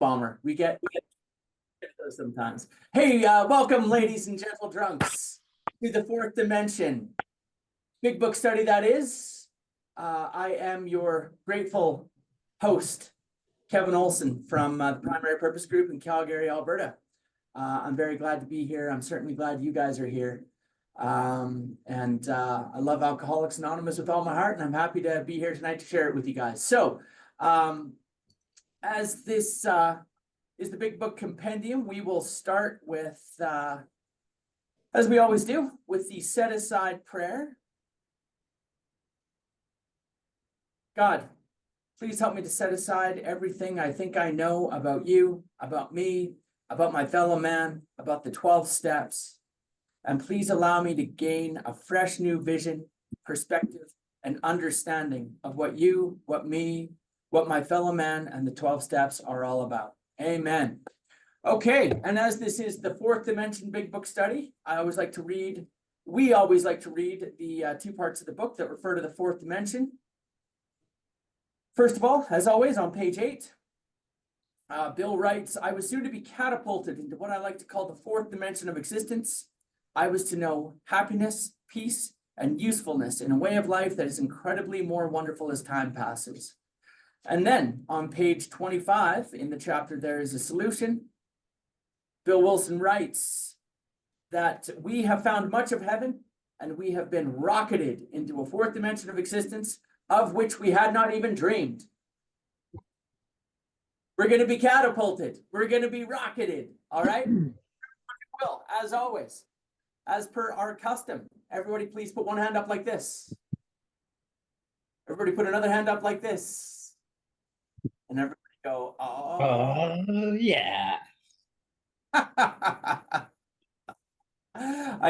bomber. We get those sometimes. Hey, welcome, ladies and gentle drunks, to the fourth dimension. Big book study, that is. I am your grateful host, Kevin Olson from the Primary Purpose Group in Calgary, Alberta. I'm very glad to be here. I'm certainly glad you guys are here. I love Alcoholics Anonymous with all my heart, and I'm happy to be here tonight to share it with you guys. So, as this is the Big Book Compendium, we will start with, as we always do, with the set-aside prayer. God, please help me to set aside everything I think I know about you, about me, about my fellow man, about the 12 steps. And please allow me to gain a fresh new vision, perspective, and understanding of what you, what me, what my fellow man, and the 12 steps are all about. Amen. Okay, and as this is the fourth dimension Big Book study, we always like to read the two parts of the book that refer to the fourth dimension. First of all, as always, on page 8, Bill writes, I was soon to be catapulted into what I like to call the fourth dimension of existence. I was to know happiness, peace, and usefulness in a way of life that is incredibly more wonderful as time passes. And then on page 25 in the chapter, There is a Solution, Bill Wilson writes that we have found much of heaven and we have been rocketed into a fourth dimension of existence of which we had not even dreamed. We're going to be catapulted. We're going to be rocketed. All right. Well, as always, as per our custom, everybody please put one hand up like this. Everybody put another hand up like this. And everybody go, oh, yeah. I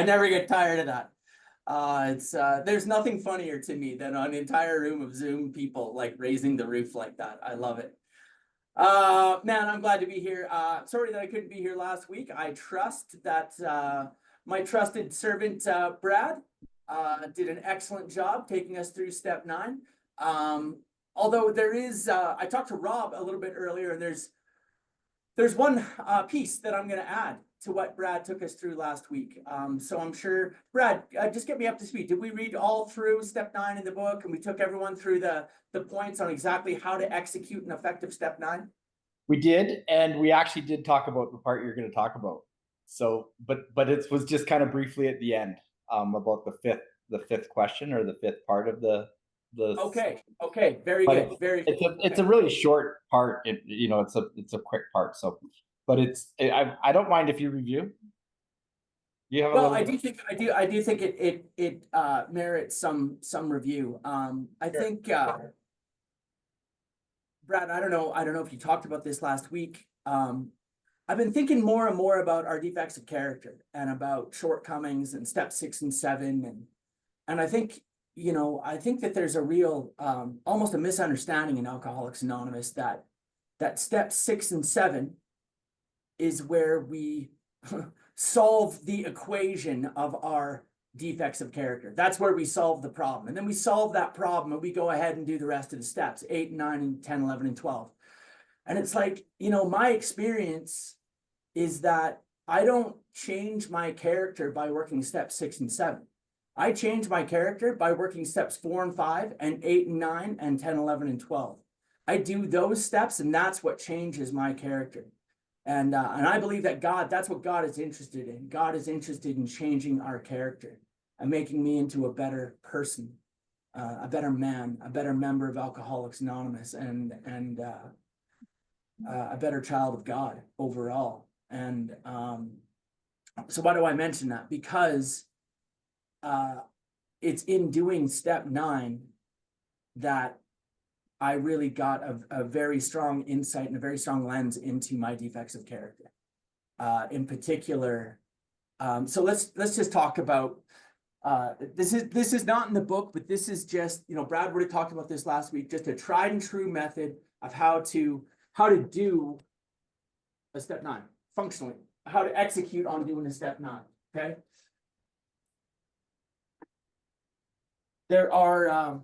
never get tired of that. There's nothing funnier to me than an entire room of Zoom people like raising the roof like that. I love it. Man, I'm glad to be here. Sorry that I couldn't be here last week. I trust that my trusted servant Brad did an excellent job taking us through step 9. Although there is, I talked to Rob a little bit earlier, and there's one piece that I'm going to add to what Brad took us through last week. So I'm sure, Brad, just get me up to speed. Did we read all through step 9 in the book, and we took everyone through the points on exactly how to execute an effective step 9? We did, and we actually did talk about the part you're going to talk about. So, but it was just kind of briefly at the end about the fifth question, or the fifth part of the. Okay, very good, very good. It's a really short part. It's a quick part. So, but I don't mind if you review. You have I do think it merits some review. I think Brad, I don't know if you talked about this last week. I've been thinking more and more about our defects of character and about shortcomings and step 6 and 7, and I think that there's a real almost a misunderstanding in Alcoholics Anonymous that step 6 and 7 is where we solve the equation of our defects of character. That's where we solve the problem. And then we solve that problem and we go ahead and do the rest of the steps, 8, 9, and 10, 11, and 12. And it's like, my experience is that I don't change my character by working steps 6 and 7. I change my character by working steps 4 and 5 and 8 and 9 and 10, 11, and 12. I do those steps, and that's what changes my character. And I believe that that's what God is interested in. God is interested in changing our character and making me into a better person, a better man, a better member of Alcoholics Anonymous, and a better child of God overall. And so why do I mention that? Because it's in doing step 9 that I really got a very strong insight and a very strong lens into my defects of character. In particular, so let's just talk about this is not in the book, but this is just, Brad would have talked about this last week, just a tried and true method of how to do a step 9 functionally, how to execute on doing a step 9. Okay. There are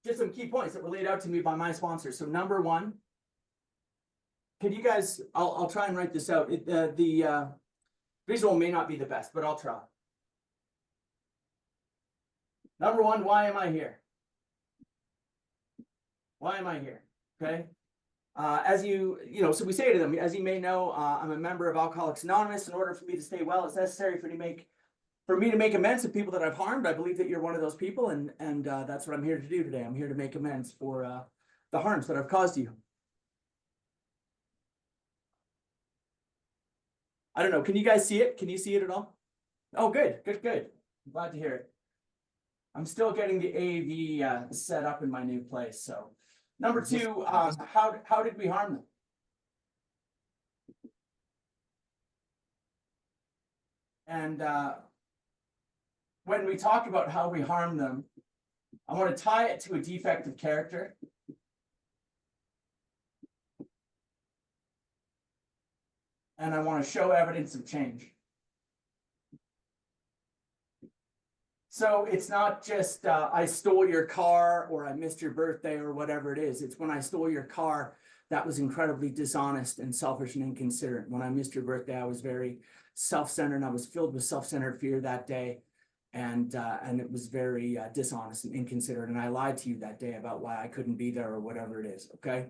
just some key points that were laid out to me by my sponsor. So number 1, can you guys, I'll try and write this out. The visual may not be the best, but I'll try. Number one, why am I here? Why am I here? Okay. As you know, so we say to them, as you may know, I'm a member of Alcoholics Anonymous. In order for me to stay well, it's necessary for me to make amends to people that I've harmed. I believe that you're one of those people, and that's what I'm here to do today. I'm here to make amends for the harms that I've caused you. I don't know. Can you guys see it? Can you see it at all? Oh, good. I'm glad to hear it. I'm still getting the AV set up in my new place. So, number two, how did we harm them? And when we talk about how we harm them, I want to tie it to a defect of character. And I want to show evidence of change. So it's not just I stole your car or I missed your birthday or whatever it is. It's when I stole your car, that was incredibly dishonest and selfish and inconsiderate. When I missed your birthday, I was very self-centered. I was filled with self-centered fear that day. And it was very dishonest and inconsiderate. And I lied to you that day about why I couldn't be there or whatever it is. Okay.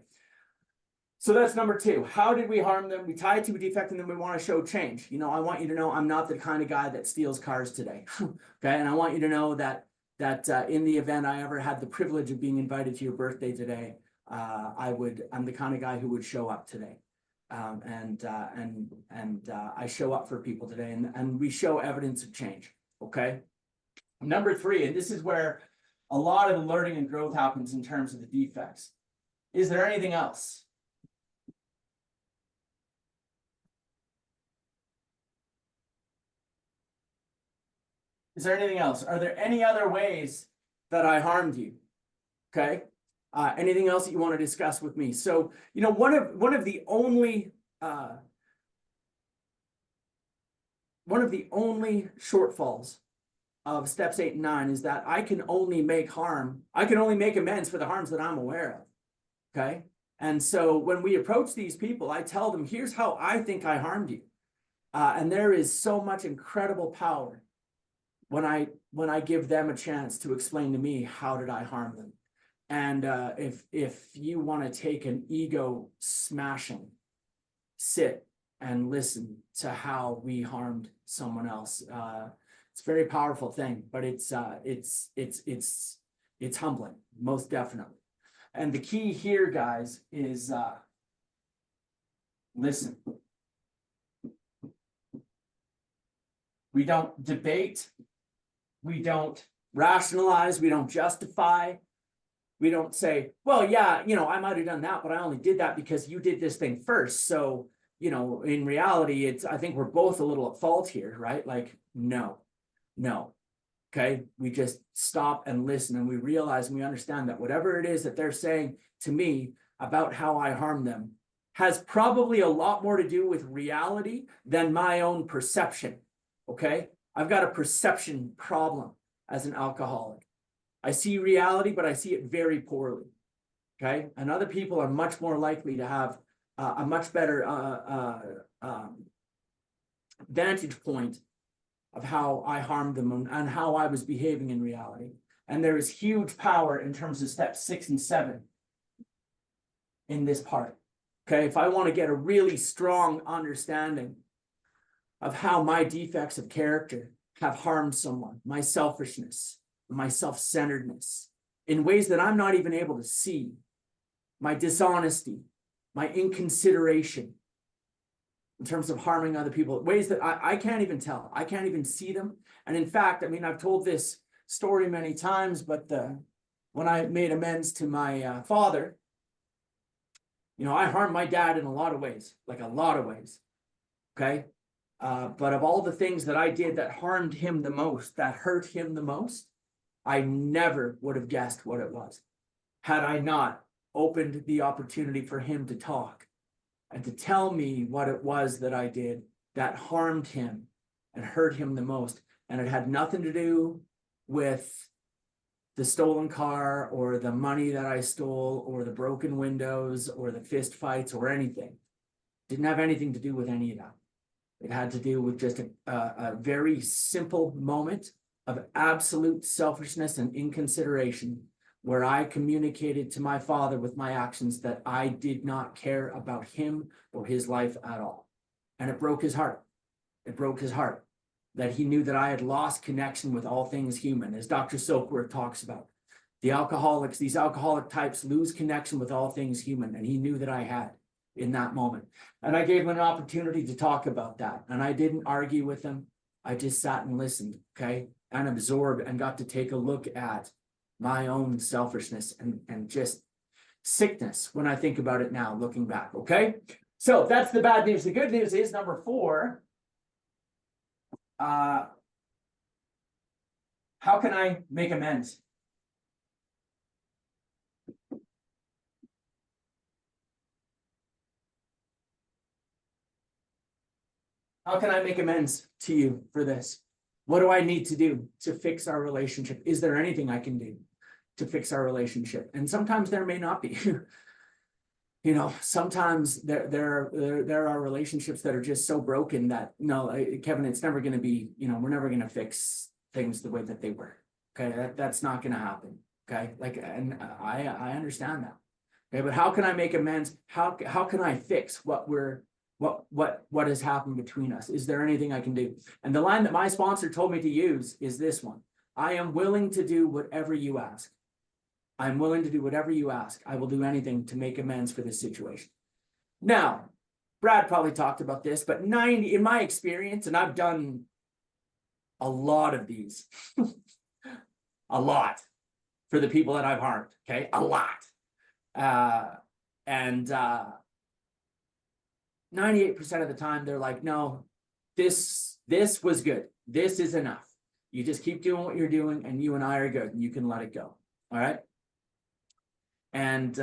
So that's number two. How did we harm them? We tie it to a defect and then we want to show change. You know, I want you to know I'm not the kind of guy that steals cars today. Okay. And I want you to know that in the event I ever had the privilege of being invited to your birthday today, I'm the kind of guy who would show up today. I show up for people today and we show evidence of change. Okay. Number three, and this is where a lot of the learning and growth happens in terms of the defects. Is there anything else? Is there anything else? Are there any other ways that I harmed you? Okay. Anything else that you want to discuss with me? So, you know, one of the only shortfalls of steps 8 and 9 is that I can only make amends for the harms that I'm aware of. Okay. And so when we approach these people, I tell them, here's how I think I harmed you. And there is so much incredible power when I give them a chance to explain to me how did I harm them. And if you want to take an ego smashing, sit and listen to how we harmed someone else. It's a very powerful thing, but it's humbling, most definitely. And the key here, guys, is listen. We don't debate. We don't rationalize. We don't justify. We don't say, well, yeah, you know, I might have done that, but I only did that because you did this thing first. So, you know, in reality, I think we're both a little at fault here, right? Like, no. Okay. We just stop and listen and we realize and we understand that whatever it is that they're saying to me about how I harm them has probably a lot more to do with reality than my own perception. Okay. I've got a perception problem as an alcoholic. I see reality, but I see it very poorly. Okay. And other people are much more likely to have a much better vantage point of how I harmed them and how I was behaving in reality. And there is huge power in terms of steps 6 and 7 in this part. Okay. If I want to get a really strong understanding of how my defects of character have harmed someone, my selfishness, my self-centeredness in ways that I'm not even able to see, my dishonesty, my inconsideration in terms of harming other people, ways that I can't even tell. I can't even see them. And in fact, I mean, I've told this story many times, but when I made amends to my father, you know, I harmed my dad in a lot of ways, like a lot of ways. Okay. But of all the things that I did that harmed him the most, that hurt him the most, I never would have guessed what it was had I not opened the opportunity for him to talk and to tell me what it was that I did that harmed him and hurt him the most. And it had nothing to do with the stolen car or the money that I stole or the broken windows or the fist fights or anything. Didn't have anything to do with any of that. It had to do with just a very simple moment of absolute selfishness and inconsideration, where I communicated to my father with my actions that I did not care about him or his life at all. And it broke his heart. It broke his heart that he knew that I had lost connection with all things human, as Dr. Silkworth talks about. The alcoholics, these alcoholic types lose connection with all things human, and he knew that I had in that moment. And I gave him an opportunity to talk about that. And I didn't argue with him. I just sat and listened, okay, and absorbed, and got to take a look at my own selfishness and just sickness when I think about it now, looking back, okay? So that's the bad news. The good news is number 4. How can I make amends? How can I make amends to you for this? What do I need to do to fix our relationship? Is there anything I can do to fix our relationship? And sometimes there may not be. You know, sometimes there are relationships that are just so broken that, no, Kevin, it's never going to be, you know, we're never going to fix things the way that they were. Okay, that's not going to happen. Okay, like, and I understand that. Okay, but how can I make amends? How can I fix what has happened between us? Is there anything I can do? And the line that my sponsor told me to use is this one: I am willing to do whatever you ask. I'm willing to do whatever you ask. I will do anything to make amends for this situation. Now, Brad probably talked about this, but in my experience, and I've done a lot of these, a lot for the people that I've harmed, okay? A lot. 98% of the time, they're like, no, this was good. This is enough. You just keep doing what you're doing, and you and I are good, and you can let it go. All right? And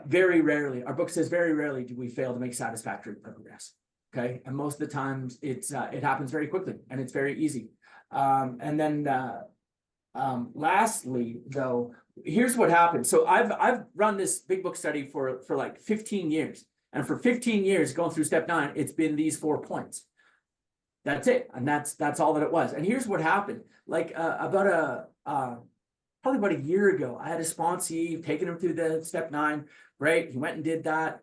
very rarely, our book says, very rarely do we fail to make satisfactory progress. Okay, and most of the times it happens very quickly, and it's very easy. And then lastly, though, here's what happened. So I've run this big book study for like 15 years, and for 15 years going through step 9, it's been these 4 points. That's it, and that's all that it was. And here's what happened. Like probably about a year ago, I had a sponsee, taking him through the step 9. Great, he went and did that.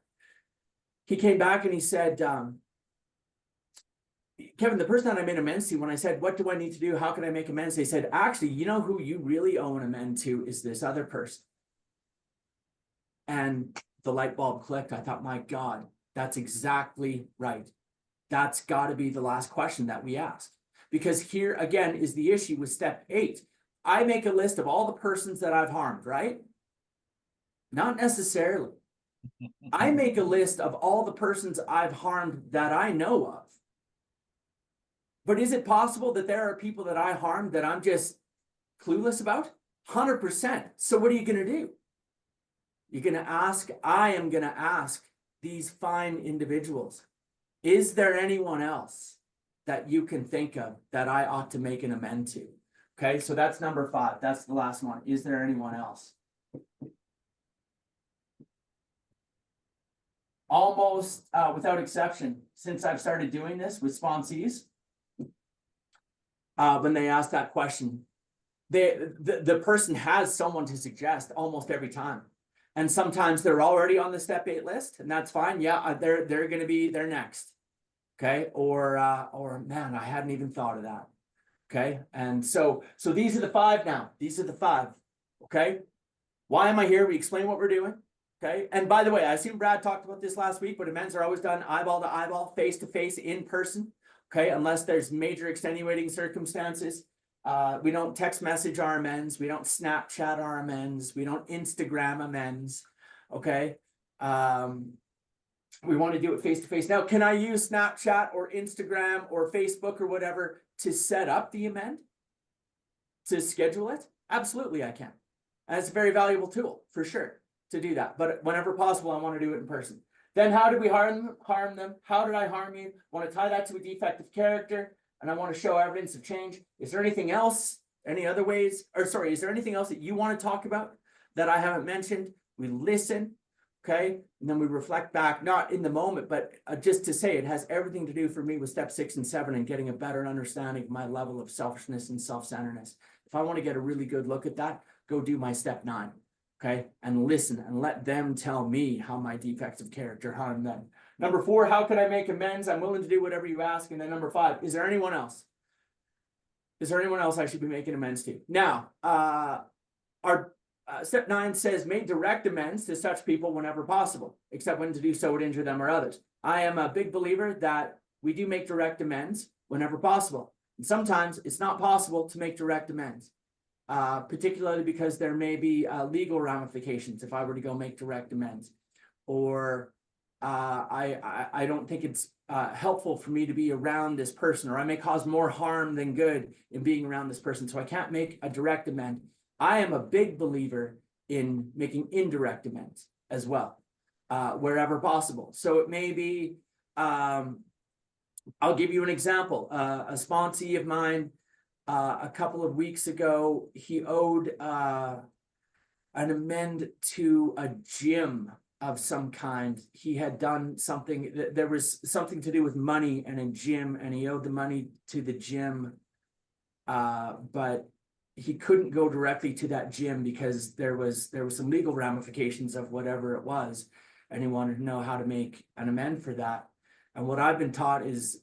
He came back and he said, Kevin, the person that I made amends to, when I said, what do I need to do? How can I make amends? They said, actually, you know who you really owe an amend to is this other person. And the light bulb clicked. I thought, my God, that's exactly right. That's got to be the last question that we asked. Because here, again, is the issue with step 8. I make a list of all the persons that I've harmed, right? Not necessarily. I make a list of all the persons I've harmed that I know of. But is it possible that there are people that I harmed that I'm just clueless about? 100%. So what are you going to do? You're going to ask, I am going to ask these fine individuals, is there anyone else that you can think of that I ought to make an amend to? Okay, so that's number 5. That's the last one. Is there anyone else? Almost without exception, since I've started doing this with sponsees, when they ask that question, the person has someone to suggest almost every time. And sometimes they're already on the step 8 list, and that's fine. Yeah, they're going to be there next. Okay, or man, I hadn't even thought of that. Okay, and so these are the 5 now. These are the 5. Okay, why am I here? We explain what we're doing. Okay, and by the way, I assume Brad talked about this last week, but amends are always done eyeball to eyeball, face to face, in person. Okay, unless there's major extenuating circumstances. We don't text message our amends. We don't Snapchat our amends. We don't Instagram amends. Okay, we want to do it face to face. Now, can I use Snapchat or Instagram or Facebook or whatever to set up the amend, to schedule it? Absolutely, I can. And it's a very valuable tool for sure to do that. But whenever possible, I want to do it in person. Then how did we harm them? How did I harm you? I want to tie that to a defective character, and I want to show evidence of change. Is there anything else? Any other ways? Or sorry, is there anything else that you want to talk about that I haven't mentioned? We listen. Okay, and then we reflect back, not in the moment, but just to say it has everything to do for me with step 6 and 7 and getting a better understanding of my level of selfishness and self-centeredness. If I want to get a really good look at that, go do my step 9. Okay, and listen and let them tell me how my defects of character harm them. Number 4, how can I make amends? I'm willing to do whatever you ask. And then number 5, is there anyone else? Is there anyone else I should be making amends to? Now, our step 9 says make direct amends to such people whenever possible, except when to do so would injure them or others. I am a big believer that we do make direct amends whenever possible. And sometimes it's not possible to make direct amends, particularly because there may be legal ramifications if I were to go make direct amends. Or I don't think it's helpful for me to be around this person, or I may cause more harm than good in being around this person. So I can't make a direct amend. I am a big believer in making indirect amends as well, wherever possible. So it may be, I'll give you an example. A sponsee of mine, a couple of weeks ago, he owed an amend to a gym of some kind. He had done something, there was something to do with money and a gym, and he owed the money to the gym, but he couldn't go directly to that gym because there was some legal ramifications of whatever it was, and he wanted to know how to make an amend for that. And what I've been taught is,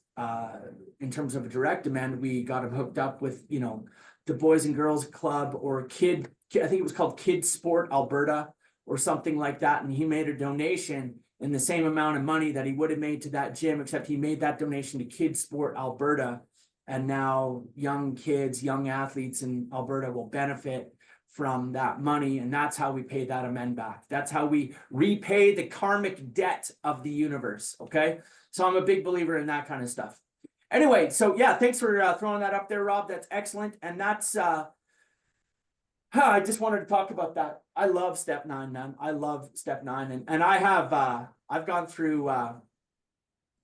in terms of a direct amend, we got him hooked up with, you know, the Boys and Girls Club or I think it was called Kids Sport Alberta or something like that, and he made a donation in the same amount of money that he would have made to that gym, except he made that donation to Kids Sport Alberta. And now young kids, young athletes in Alberta will benefit from that money. And that's how we pay that amend back. That's how we repay the karmic debt of the universe. Okay. So I'm a big believer in that kind of stuff. Anyway, so yeah, thanks for throwing that up there, Rob. That's excellent. And that's, I just wanted to talk about that. I love step 9, man. I love step 9. And I have, I've gone through,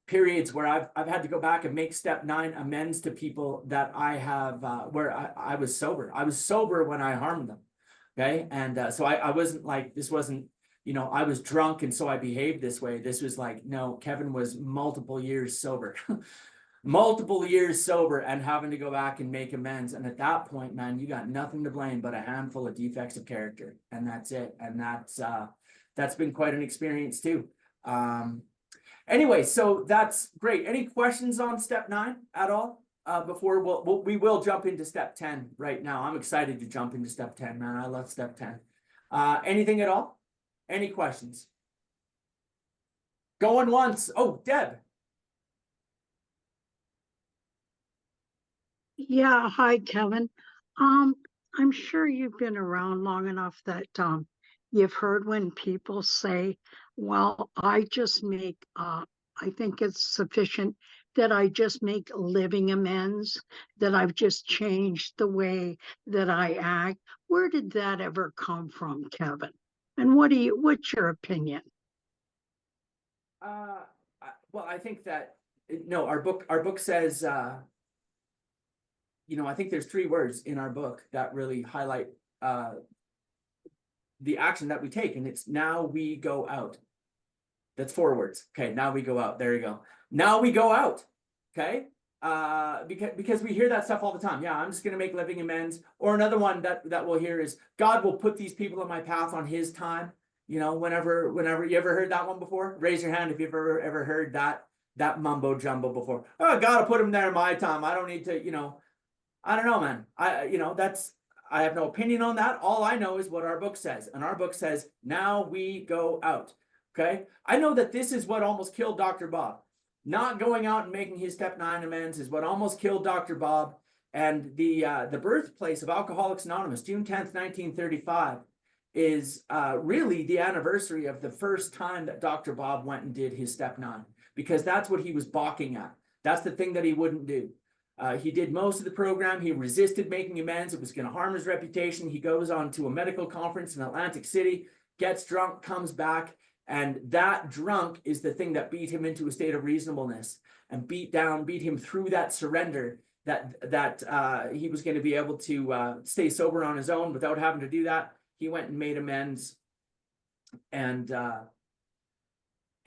periods where I've had to go back and make step 9 amends to people that I have, where I was sober. I was sober when I harmed them. Okay. And so I wasn't like, this wasn't, you know, I was drunk and so I behaved this way. This was like, no, Kevin was multiple years sober, multiple years sober and having to go back and make amends. And at that point, man, you got nothing to blame but a handful of defects of character. And that's it. And that's been quite an experience too. Anyway, so that's great. Any questions on step 9 at all? Before we will jump into step 10 right now. I'm excited to jump into step 10, man. I love step 10. Anything at all? Any questions? Going once. Oh, Deb. Yeah, hi, Kevin. I'm sure you've been around long enough that you've heard when people say, well, I think it's sufficient that I just make living amends, that I've just changed the way that I act. Where did that ever come from, Kevin? And what's your opinion? Well, I think that, no, our book says, you know, I think there's 3 words in our book that really highlight the action that we take, and it's now we go out. That's 4 words. Okay, now we go out. There you go. Now we go out. Okay, because we hear that stuff all the time. Yeah, I'm just going to make living amends. Or another one that we'll hear is God will put these people in my path on His time. You know, whenever you ever heard that one before, raise your hand if you've ever heard that mumbo jumbo before. Oh, God will put them there in my time. I don't need to, you know. I don't know, man. I have no opinion on that. All I know is what our book says. And our book says, now we go out. Okay. I know that this is what almost killed Dr. Bob. Not going out and making his step 9 amends is what almost killed Dr. Bob. And the birthplace of Alcoholics Anonymous, June 10th, 1935, is really the anniversary of the first time that Dr. Bob went and did his step 9, because that's what he was balking at. That's the thing that he wouldn't do. He did most of the program. He resisted making amends. It was going to harm his reputation. He goes on to a medical conference in Atlantic City, gets drunk, comes back. And that drunk is the thing that beat him into a state of reasonableness and beat him through that surrender that he was going to be able to stay sober on his own without having to do that. He went and made amends. And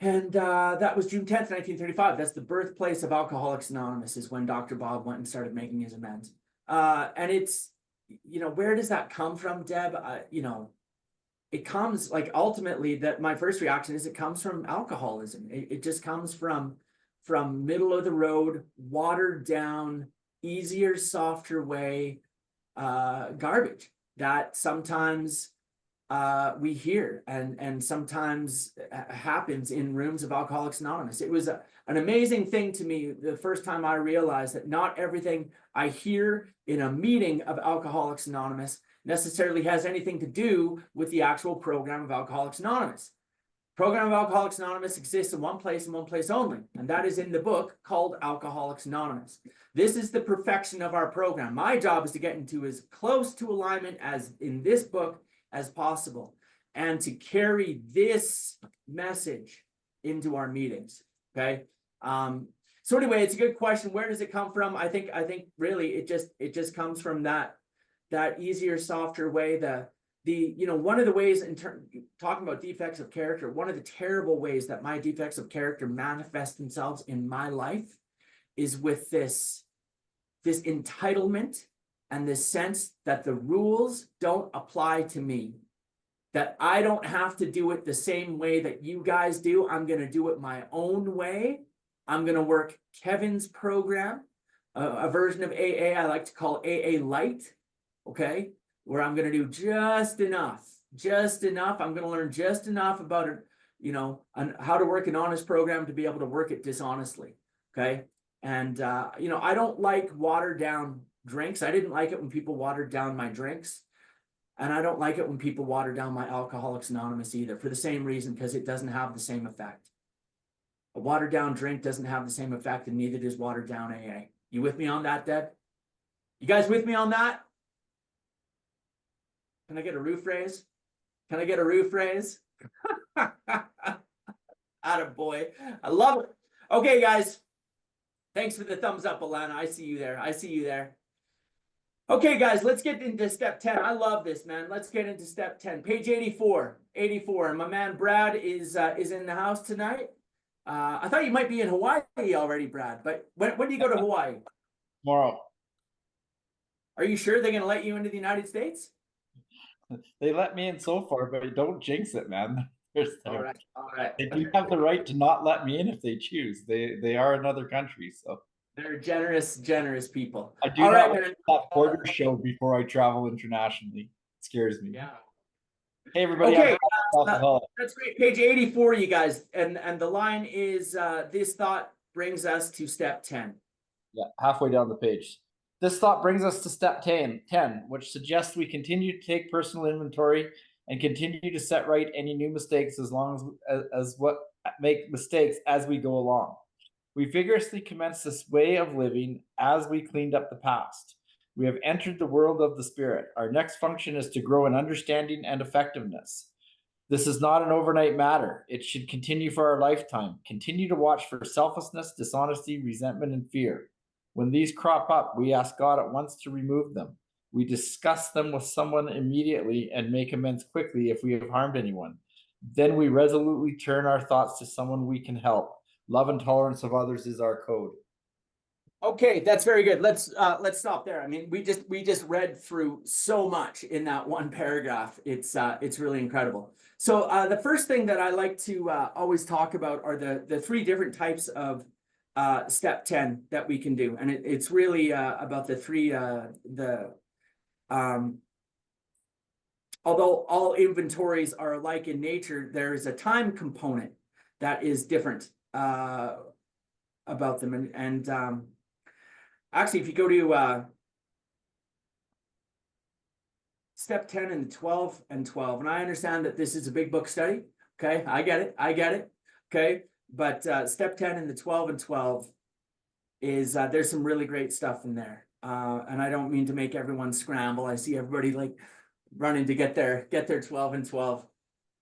And that was June 10th, 1935. That's the birthplace of Alcoholics Anonymous, is when Dr. Bob went and started making his amends. And it's, where does that come from, Deb? It comes, like, ultimately, that my first reaction is it comes from alcoholism. It just comes from middle of the road, watered down, easier, softer way garbage that sometimes we hear and sometimes happens in rooms of Alcoholics Anonymous. It was an amazing thing to me the first time I realized that not everything I hear in a meeting of Alcoholics Anonymous necessarily has anything to do with the actual program of Alcoholics Anonymous. Program of Alcoholics Anonymous exists in one place and one place only, and that is in the book called Alcoholics Anonymous. This is the perfection of our program. My job is to get into as close to alignment as in this book as possible, and to carry this message into our meetings. Okay. So anyway, it's a good question. Where does it come from? I think really it just comes from that easier, softer way. One of the ways talking about defects of character, one of the terrible ways that my defects of character manifest themselves in my life is with this entitlement and this sense that the rules don't apply to me, that I don't have to do it the same way that you guys do. I'm going to do it my own way. I'm going to work Kevin's program, a version of AA I like to call AA Light, okay, where I'm going to do just enough. I'm going to learn just enough about it, on how to work an honest program to be able to work it dishonestly, okay? And, I don't like watered down drinks. I didn't like it when people watered down my drinks. And I don't like it when people water down my Alcoholics Anonymous either, for the same reason, because it doesn't have the same effect. A watered down drink doesn't have the same effect, and neither does watered down AA. You with me on that, Deb? You guys with me on that? Can I get a roof raise? Can I get a roof raise? Attaboy. I love it. Okay, guys. Thanks for the thumbs up, Alana. I see you there. Okay, guys, let's get into step 10. I love this, man. Let's get into step 10. Page 84. And my man Brad is in the house tonight. I thought you might be in Hawaii already, Brad. But when do you go to Hawaii? Tomorrow. Are you sure they're going to let you into the United States? They let me in so far, but don't jinx it, man. All right. They do have the right to not let me in if they choose. They are another country, so They're generous people. I do not want that border show before I travel internationally. It scares me. Yeah. Hey everybody. Okay, that's great. Page 84, you guys, and the line is this thought brings us to step 10. Yeah, halfway down the page. This thought brings us to step 10, which suggests we continue to take personal inventory and continue to set right any new mistakes as long as what make mistakes as we go along. We vigorously commence this way of living as we cleaned up the past. We have entered the world of the spirit. Our next function is to grow in understanding and effectiveness. This is not an overnight matter. It should continue for our lifetime. Continue to watch for selflessness, dishonesty, resentment, and fear. When these crop up, we ask God at once to remove them. We discuss them with someone immediately and make amends quickly if we have harmed anyone. Then we resolutely turn our thoughts to someone we can help. Love and tolerance of others is our code. Okay, that's very good. Let's stop there. I mean, we just read through so much in that one paragraph. It's really incredible. So the first thing that I like to always talk about are the three different types of step 10 that we can do, and it's really about the three although all inventories are alike in nature, there is a time component that is different about them, and actually, if you go to step 10 and 12 and 12, and I understand that this is a big book study. Okay, I get it. Okay, but step 10 and the 12 and 12 is there's some really great stuff in there, and I don't mean to make everyone scramble. I see everybody like running to get their 12 and 12.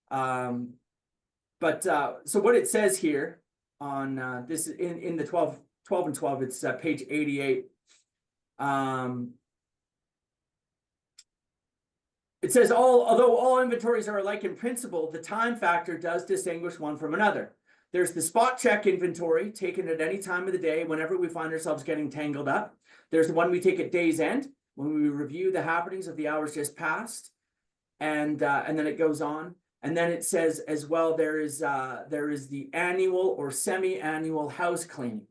But so what it says here on this in the 12 and 12, it's page 88. It says, although all inventories are alike in principle, the time factor does distinguish one from another. There's the spot check inventory taken at any time of the day, whenever we find ourselves getting tangled up. There's the one we take at day's end, when we review the happenings of the hours just past. And then it goes on. And then it says as well, there is the annual or semi-annual house cleaning.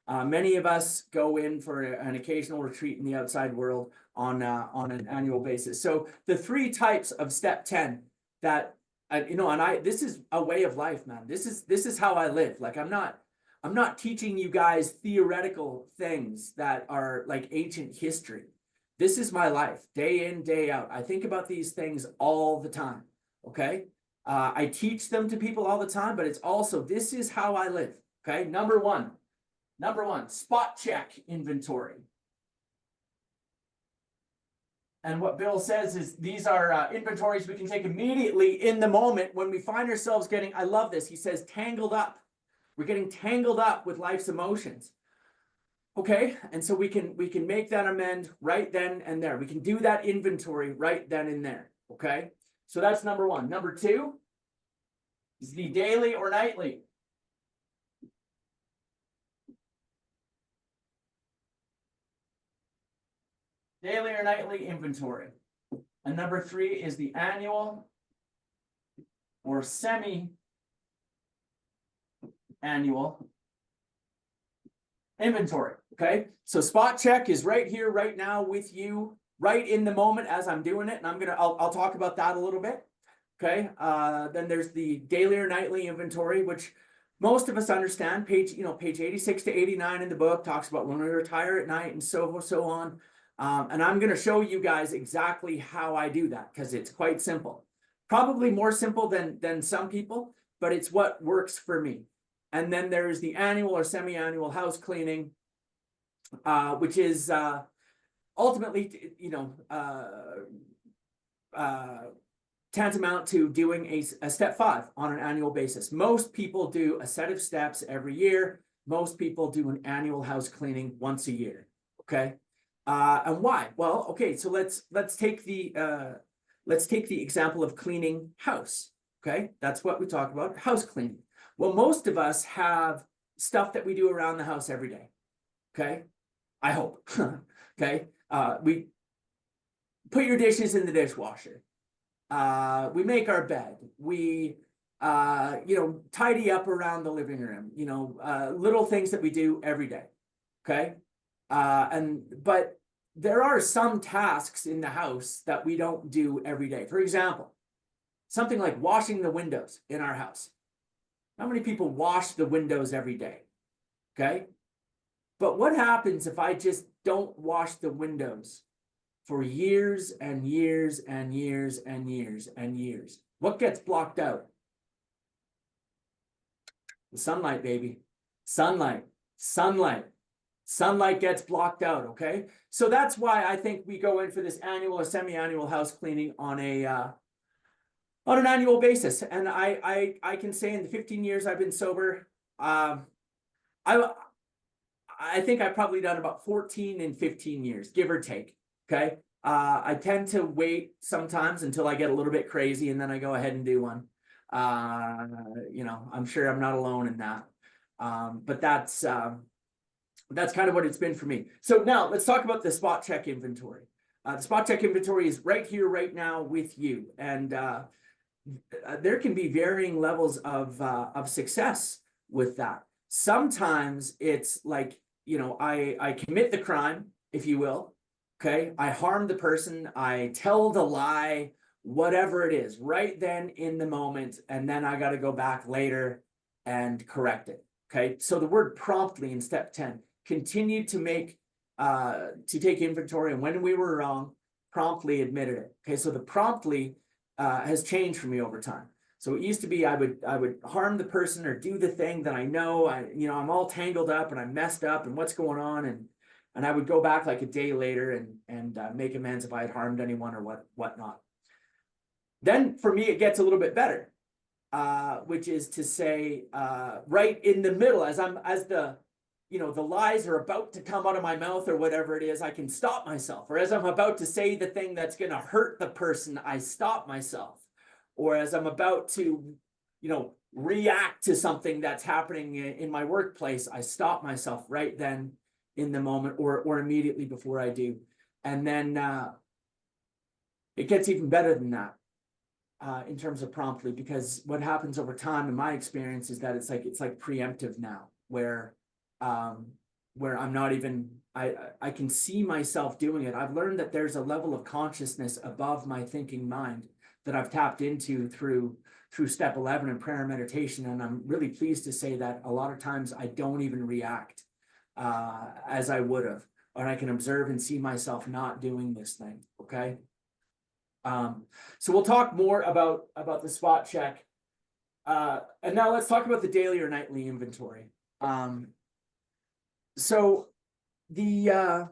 Many of us go in for an occasional retreat in the outside world on an annual basis. So the three types of step 10 that, you know, and this is a way of life, man. This is how I live. Like, I'm not teaching you guys theoretical things that are like ancient history. This is my life, day in, day out. I think about these things all the time, okay? I teach them to people all the time, but it's also, this is how I live, okay? Number one, spot check inventory. And what Bill says is these are inventories we can take immediately in the moment when we find ourselves getting, I love this, he says, tangled up. We're getting tangled up with life's emotions. Okay, and so we can make that amend right then and there. We can do that inventory right then and there. Okay, so that's number one. Number two is the daily or nightly. Daily or nightly inventory. And number three is the annual or semi-annual inventory. Okay, so spot check is right here, right now with you, right in the moment as I'm doing it, and I'll talk about that a little bit. Okay, then there's the daily or nightly inventory, which most of us understand. Page 86 to 89 in the book talks about when we retire at night and so on. And I'm going to show you guys exactly how I do that because it's quite simple. Probably more simple than some people, but it's what works for me. And then there's the annual or semi-annual house cleaning, which is ultimately, tantamount to doing a step 5 on an annual basis. Most people do a set of steps every year. Most people do an annual house cleaning once a year. Okay, and why? Well, okay, so let's take the example of cleaning house. Okay, that's what we talk about, house cleaning. Well, most of us have stuff that we do around the house every day. Okay, I hope. Okay, we put your dishes in the dishwasher. We make our bed. We, tidy up around the living room. Little things that we do every day. Okay, but there are some tasks in the house that we don't do every day. For example, something like washing the windows in our house. How many people wash the windows every day? Okay. But what happens if I just don't wash the windows for years and years and years and years and years? What gets blocked out? The sunlight, baby. Sunlight gets blocked out, okay? So that's why I think we go in for this annual or semi-annual house cleaning on an annual basis. And I can say in the 15 years I've been sober, I think I've probably done about 14 in 15 years, give or take. Okay. I tend to wait sometimes until I get a little bit crazy and then I go ahead and do one. I'm sure I'm not alone in that. But that's kind of what it's been for me. So now let's talk about the spot check inventory. The spot check inventory is right here, right now with you. And there can be varying levels of success with that. Sometimes it's like, I commit the crime, if you will. Okay, I harm the person, I tell the lie, whatever it is, right then in the moment, and then I got to go back later and correct it. Okay, so the word promptly in step 10, continue to take inventory, and when we were wrong, promptly admitted it. Okay, so the promptly has changed for me over time. So it used to be I would harm the person or do the thing that I know I'm all tangled up and I'm messed up and what's going on, and I would go back like a day later and make amends if I had harmed anyone or whatnot. Then for me it gets a little bit better, which is to say right in the middle as the lies are about to come out of my mouth or whatever it is, I can stop myself. Or as I'm about to say the thing that's going to hurt the person, I stop myself. Or as I'm about to, react to something that's happening in my workplace. I stop myself right then in the moment or immediately before I do. And then it gets even better than that in terms of promptly, because what happens over time in my experience is that it's like preemptive now, where I'm not even, I can see myself doing it. I've learned that there's a level of consciousness above my thinking mind that I've tapped into through step 11 in prayer and meditation. And I'm really pleased to say that a lot of times I don't even react as I would have, or I can observe and see myself not doing this thing. Okay. So we'll talk more about the spot check. And now let's talk about the daily or nightly inventory. So the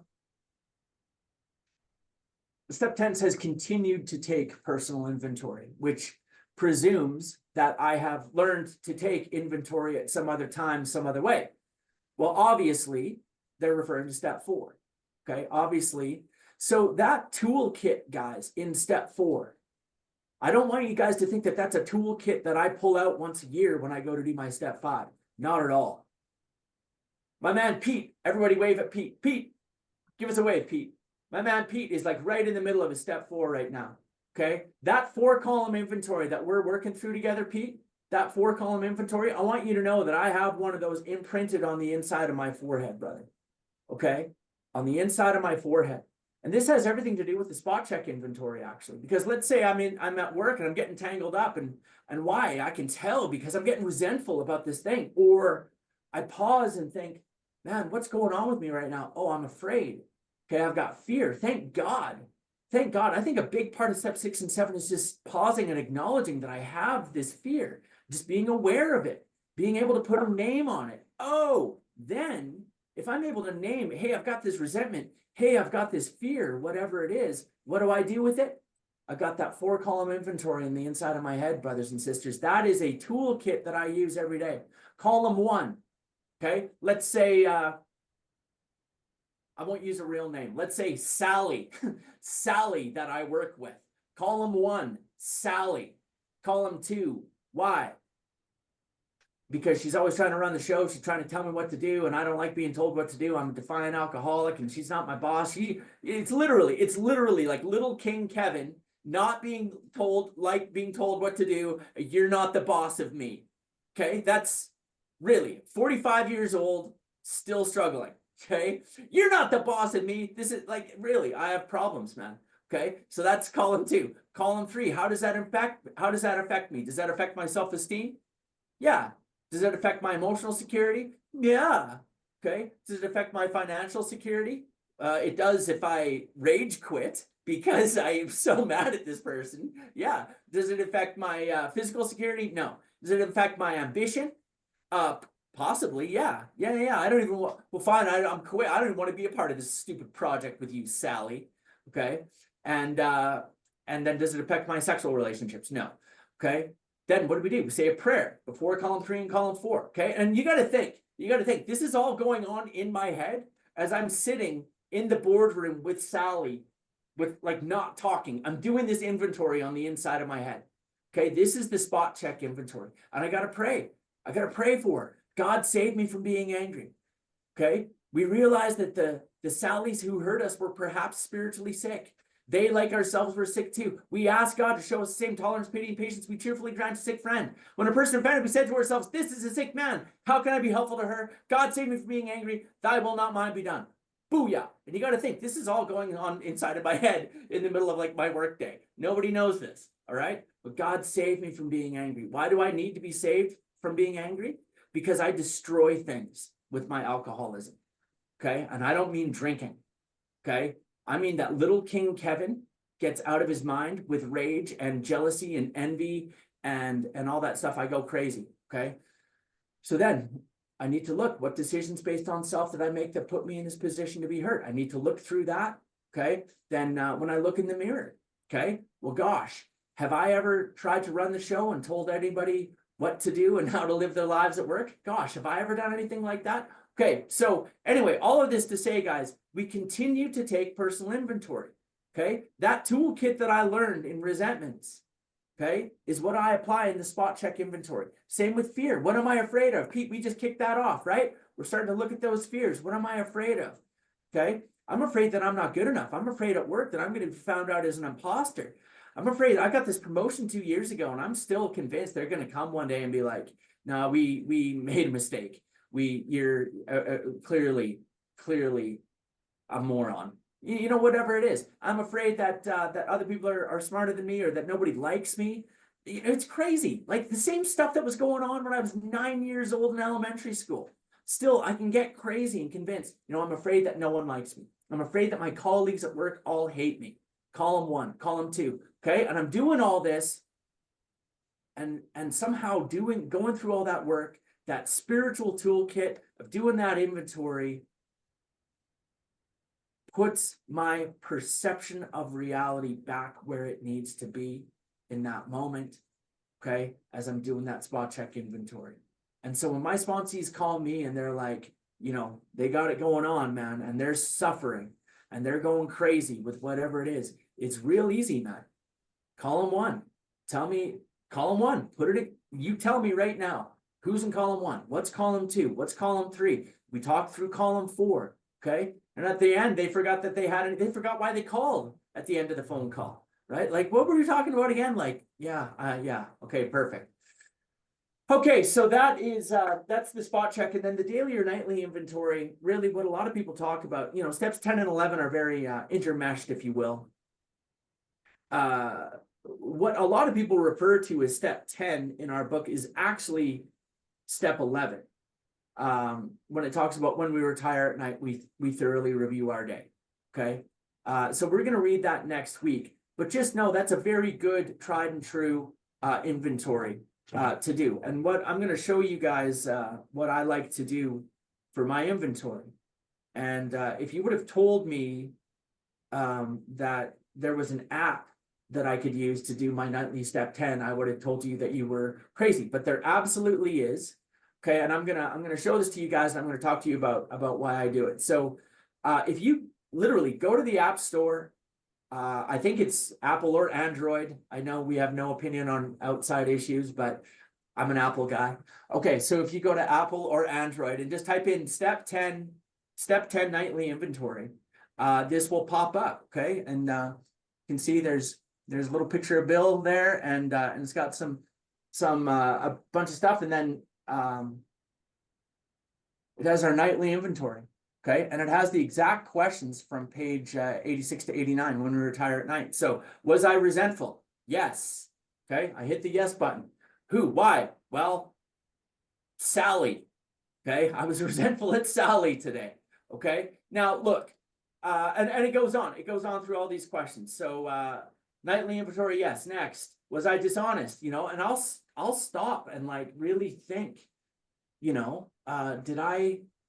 step 10 says continued to take personal inventory, which presumes that I have learned to take inventory at some other time, some other way. Well, obviously, they're referring to step 4. Okay, obviously. So that toolkit, guys, in step 4, I don't want you guys to think that that's a toolkit that I pull out once a year when I go to do my step 5. Not at all. My man Pete, everybody wave at Pete. Pete, give us a wave, Pete. My man Pete is like right in the middle of his step 4 right now. Okay, that 4-column inventory that we're working through together, Pete, that 4-column inventory, I want you to know that I have one of those imprinted on the inside of my forehead, brother. Okay, on the inside of my forehead. And this has everything to do with the spot check inventory, actually, because let's say I'm at work and I'm getting tangled up, and why? I can tell because I'm getting resentful about this thing, or I pause and think, man, what's going on with me right now? Oh, I'm afraid. Okay, I've got fear. Thank God. Thank God. I think a big part of step 6 and 7 is just pausing and acknowledging that I have this fear, just being aware of it, being able to put a name on it. Oh, then if I'm able to name, hey, I've got this resentment, hey, I've got this fear, whatever it is, what do I do with it? I've got that 4-column inventory in the inside of my head, brothers and sisters. That is a toolkit that I use every day. Column 1, okay? Let's say, I won't use a real name. Let's say Sally, Sally that I work with. Column 1, Sally. Column 2, why? Because she's always trying to run the show. She's trying to tell me what to do, and I don't like being told what to do. I'm a defiant alcoholic, and she's not my boss. It's literally like little King Kevin not being told what to do. You're not the boss of me. Okay, that's really 45 years old, still struggling. Okay, you're not the boss of me. This is like, really, I have problems, man. Okay, so that's column 2. Column 3, how does that affect me? Does that affect my self-esteem? Yeah. Does it affect my emotional security? Yeah. Okay. Does it affect my financial security? It does if I rage quit because I'm so mad at this person. Yeah. Does it affect my physical security? No. Does it affect my ambition? Possibly. Yeah. I don't even want, well, fine. I'm quit. I don't even want to be a part of this stupid project with you, Sally. Okay. And then does it affect my sexual relationships? No. Okay. Then what do? We say a prayer before column 3 and column 4. Okay. And you got to think, this is all going on in my head as I'm sitting in the boardroom with Sally, with like not talking. I'm doing this inventory on the inside of my head. Okay. This is the spot check inventory. And I got to pray. I got to pray for her. God saved me from being angry. Okay. We realized that the Sallys who hurt us were perhaps spiritually sick. They, like ourselves, were sick too. We asked God to show us the same tolerance, pity, and patience we cheerfully grant a sick friend. When a person offended, we said to ourselves, this is a sick man. How can I be helpful to her? God save me from being angry. Thy will, not mine, be done. Booyah. And you got to think, this is all going on inside of my head in the middle of like my work day. Nobody knows this, all right? But God saved me from being angry. Why do I need to be saved from being angry? Because I destroy things with my alcoholism, okay? And I don't mean drinking, okay? I mean that little King Kevin gets out of his mind with rage and jealousy and envy and all that stuff. I go crazy, okay? So then I need to look, what decisions based on self did I make that put me in this position to be hurt? I need to look through that, okay? Then when I look in the mirror, okay? Well, gosh, have I ever tried to run the show and told anybody what to do and how to live their lives at work? Gosh, have I ever done anything like that? Okay, so anyway, all of this to say, guys, we continue to take personal inventory, okay? That toolkit that I learned in resentments, okay, is what I apply in the spot check inventory. Same with fear. What am I afraid of? Pete, we just kicked that off, right? We're starting to look at those fears. What am I afraid of? Okay. I'm afraid that I'm not good enough. I'm afraid at work that I'm going to be found out as an imposter. I'm afraid I got this promotion 2 years ago and I'm still convinced they're going to come one day and be like, no, we made a mistake. You're clearly a moron. You know, whatever it is. I'm afraid that that other people are smarter than me or that nobody likes me. It's crazy. Like the same stuff that was going on when I was 9 years old in elementary school. Still, I can get crazy and convinced. You know, I'm afraid that no one likes me. I'm afraid that my colleagues at work all hate me. Column 1, column 2. Okay. And I'm doing all this and somehow going through all that work, that spiritual toolkit of doing that inventory puts my perception of reality back where it needs to be in that moment. Okay. As I'm doing that spot check inventory. And so when my sponsees call me and they're like, you know, they got it going on, man, and they're suffering and they're going crazy with whatever it is, it's real easy, man. Column 1, tell me, column 1, you tell me right now, who's in column 1? What's column 2? What's column 3? We talked through column 4, okay? And at the end, they forgot that they forgot why they called at the end of the phone call, right? Like, what were we talking about again? Like, yeah, okay, perfect. Okay, so that's the spot check, and then the daily or nightly inventory. Really, what a lot of people talk about, you know, steps 10 and 11 are very intermeshed, if you will. What a lot of people refer to as step 10 in our book is actually step 11. When it talks about when we retire at night, we thoroughly review our day. Okay, so we're going to read that next week, but just know that's a very good tried and true inventory to do. And what I'm going to show you guys what I like to do for my inventory. And if you would have told me that there was an app that I could use to do my nightly step 10, I would have told you that you were crazy, but there absolutely is. Okay, and I'm gonna show this to you guys, and I'm gonna talk to you about why I do it. So if you literally go to the App Store, I think it's Apple or Android. I know we have no opinion on outside issues, but I'm an Apple guy. Okay, so if you go to Apple or Android and just type in step 10 nightly inventory, this will pop up. Okay, and you can see there's a little picture of Bill there, and it's got some a bunch of stuff, and then it has our nightly inventory. Okay, and it has the exact questions from page 86 to 89 when we retire at night. So, was I resentful? Yes. Okay, I hit the yes button. Who? Why? Well, Sally. Okay, I was resentful at Sally today. Okay, now look, and it goes on. It goes on through all these questions. So, nightly inventory, yes. Next, was I dishonest? You know, and I'll stop and like really think. You know,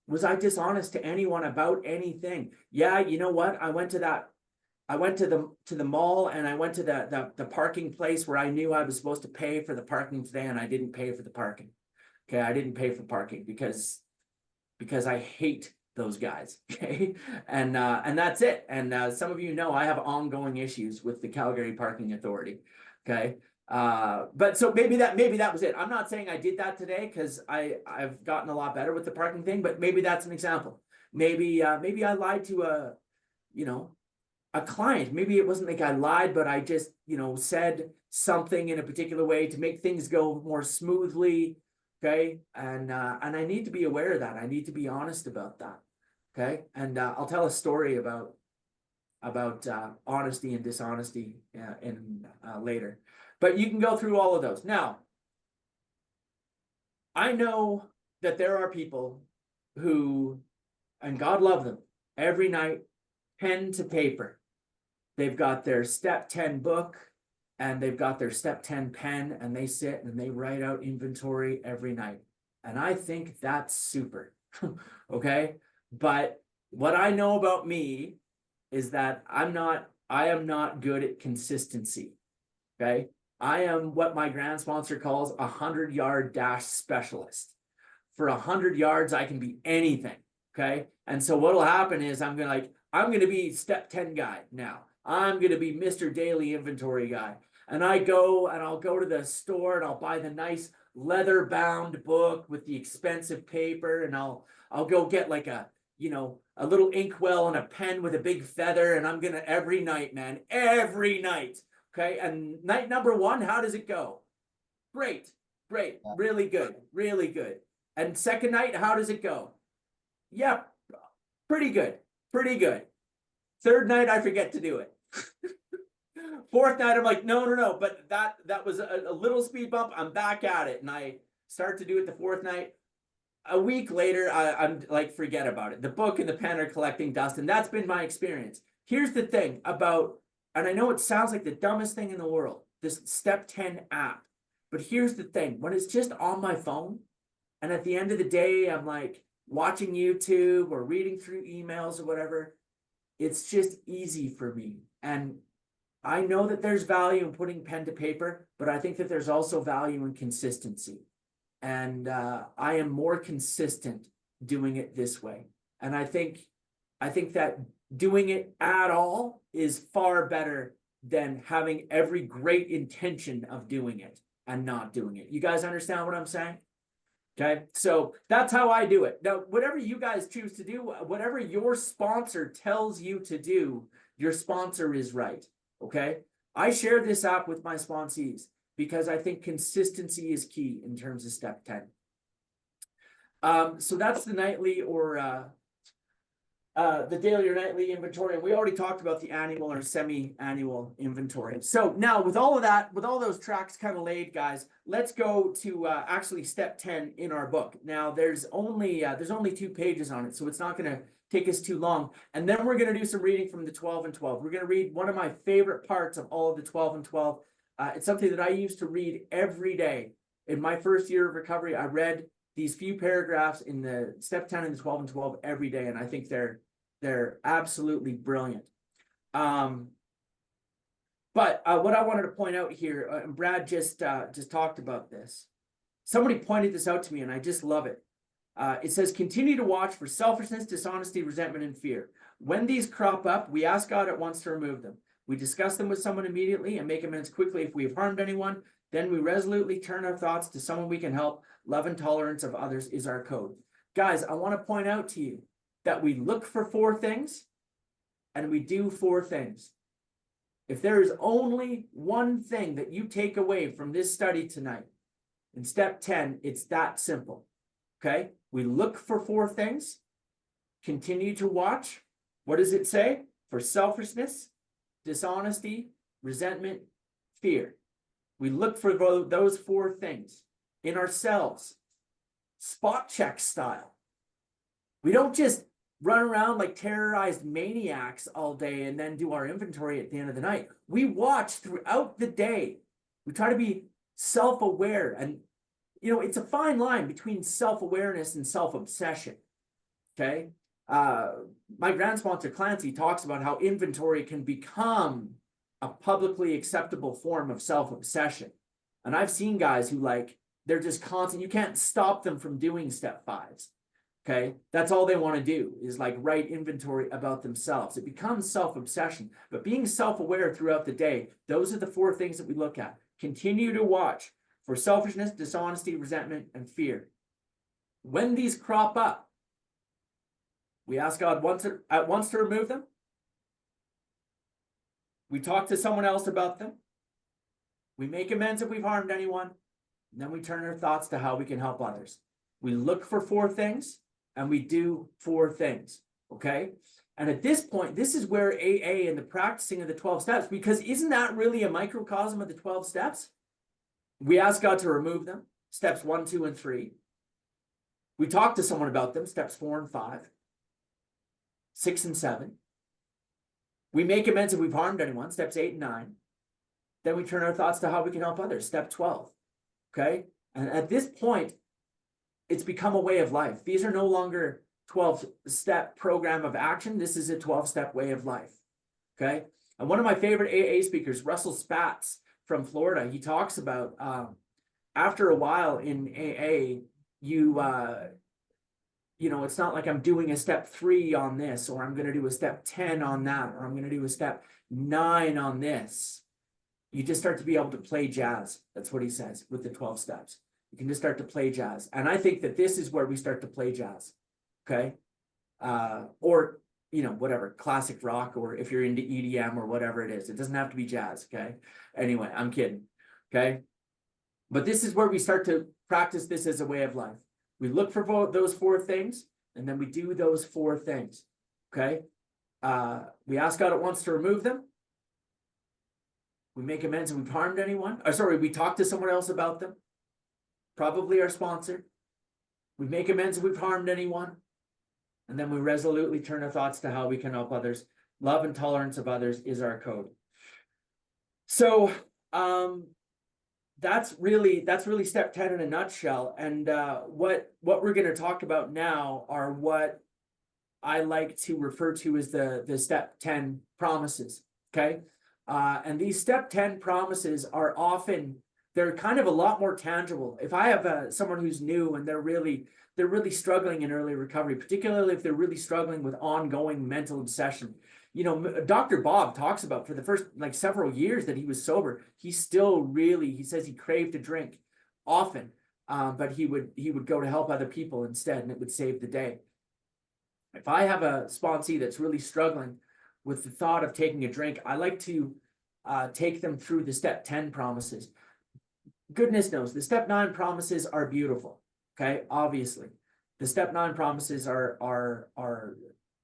was I dishonest to anyone about anything? Yeah, you know what? I went to the mall, and I went to the parking place where I knew I was supposed to pay for the parking today, and I didn't pay for the parking. Okay, I didn't pay for parking because I hate those guys. Okay, and that's it. And some of you know I have ongoing issues with the Calgary Parking Authority. Okay. But so maybe that was it. I'm not saying I did that today because I've gotten a lot better with the parking thing, but maybe that's an example. Maybe I lied to a client. Maybe it wasn't like I lied, but I just, said something in a particular way to make things go more smoothly. Okay. And I need to be aware of that. I need to be honest about that. Okay. And I'll tell a story about honesty and dishonesty in later. But you can go through all of those. Now, I know that there are people who, and God love them, every night, pen to paper. They've got their step 10 book and they've got their step 10 pen, and they sit and they write out inventory every night. And I think that's super. Okay. But what I know about me is that I am not good at consistency. Okay. I am what my grand sponsor calls a 100-yard dash specialist. For 100 yards, I can be anything. Okay. And so what'll happen is I'm going to be step 10 guy now. I'm going to be Mr. Daily Inventory guy. And I'll go to the store and I'll buy the nice leather bound book with the expensive paper, and I'll go get like a little inkwell and a pen with a big feather, and I'm gonna every night, man, every night. Okay, and night number 1, how does it go? Great, really good, really good. And second night, how does it go? Yeah, pretty good, pretty good. Third night, I forget to do it. Fourth night, I'm like, no, but that was a little speed bump. I'm back at it, and I start to do it the fourth night. A week later, I'm like, forget about it. The book and the pen are collecting dust, and that's been my experience. Here's the thing about, and I know it sounds like the dumbest thing in the world, this Step 10 app, but here's the thing: when it's just on my phone, and at the end of the day, I'm like watching YouTube or reading through emails or whatever, it's just easy for me. And I know that there's value in putting pen to paper, but I think that there's also value in consistency. And I am more consistent doing it this way. And I think that doing it at all is far better than having every great intention of doing it and not doing it. You guys understand what I'm saying? Okay, so that's how I do it. Now, whatever you guys choose to do, whatever your sponsor tells you to do, your sponsor is right. Okay, I share this app with my sponsees because I think consistency is key in terms of Step 10. So that's the nightly or the daily or nightly inventory. And we already talked about the annual or semi-annual inventory. So now with all of that, with all those tracks kind of laid, guys, let's go to actually Step 10 in our book. Now there's only 2 pages on it, so it's not going to take us too long. And then we're going to do some reading from the 12 and 12. We're going to read one of my favorite parts of all of the 12 and 12. It's something that I used to read every day. In my first year of recovery, I read these few paragraphs in the Step 10 and the 12 and 12 every day, and I think they're absolutely brilliant. But what I wanted to point out here, and Brad just talked about this. Somebody pointed this out to me, and I just love it. It says, continue to watch for selfishness, dishonesty, resentment, and fear. When these crop up, we ask God at once to remove them. We discuss them with someone immediately and make amends quickly if we have harmed anyone. Then we resolutely turn our thoughts to someone we can help. Love and tolerance of others is our code. Guys, I want to point out to you that we look for 4 things and we do 4 things. If there is only one thing that you take away from this study tonight, in Step 10, it's that simple. Okay? We look for 4 things, continue to watch. What does it say? For selfishness, dishonesty, resentment, fear. We look for those 4 things in ourselves, spot check style. We don't just run around like terrorized maniacs all day and then do our inventory at the end of the night. We watch throughout the day. We try to be self-aware, and it's a fine line between self-awareness and self-obsession. Okay. My grand sponsor Clancy talks about how inventory can become a publicly acceptable form of self-obsession. And I've seen guys who they're just constant, you can't stop them from doing Step 5s. Okay, that's all they want to do is write inventory about themselves. It becomes self-obsession, but being self-aware throughout the day, those are the 4 things that we look at. Continue to watch for selfishness, dishonesty, resentment, and fear. When these crop up, we ask God at once to remove them. We talk to someone else about them. We make amends if we've harmed anyone. And then we turn our thoughts to how we can help others. We look for 4 things. And we do 4 things, okay? And at this point, this is where AA and the practicing of the 12 steps, because isn't that really a microcosm of the 12 steps? We ask God to remove them, steps 1, 2, and 3. We talk to someone about them, steps 4 and 5, 6 and 7. We make amends if we've harmed anyone, steps 8 and 9. Then we turn our thoughts to how we can help others, step 12, okay? And at this point, it's become a way of life. These are no longer 12-step program of action. This is a 12-step way of life, okay? And one of my favorite AA speakers, Russell Spatz from Florida, he talks about after a while in AA, it's not like I'm doing a step 3 on this, or I'm going to do a step 10 on that, or I'm going to do a step 9 on this. you just start to be able to play jazz. That's what he says with the 12 steps. You can just start to play jazz. And I think that this is where we start to play jazz. Okay. Or, you know, whatever, classic rock, or if you're into EDM or whatever it is, it doesn't have to be jazz. Okay. Anyway, I'm kidding. Okay. But this is where we start to practice this as a way of life. We look for those 4 things, and then we do those 4 things. Okay. We ask God at once to remove them. We make amends if we've harmed anyone. Or sorry, we talk to someone else about them. Probably our sponsor. We make amends if we've harmed anyone. And then we resolutely turn our thoughts to how we can help others. Love and tolerance of others is our code. So that's really step 10 in a nutshell. And what we're going to talk about now are what I like to refer to as the step 10 promises. Okay. And these step 10 promises are often, they're kind of a lot more tangible. If I have someone who's new and they're really struggling in early recovery, particularly if they're really struggling with ongoing mental obsession. You know, Dr. Bob talks about for the first like several years that he was sober, he says he craved a drink often, but he would go to help other people instead, and it would save the day. If I have a sponsee that's really struggling with the thought of taking a drink, I like to take them through the step 10 promises. Goodness knows, the step 9 promises are beautiful. Okay, obviously, the step 9 promises are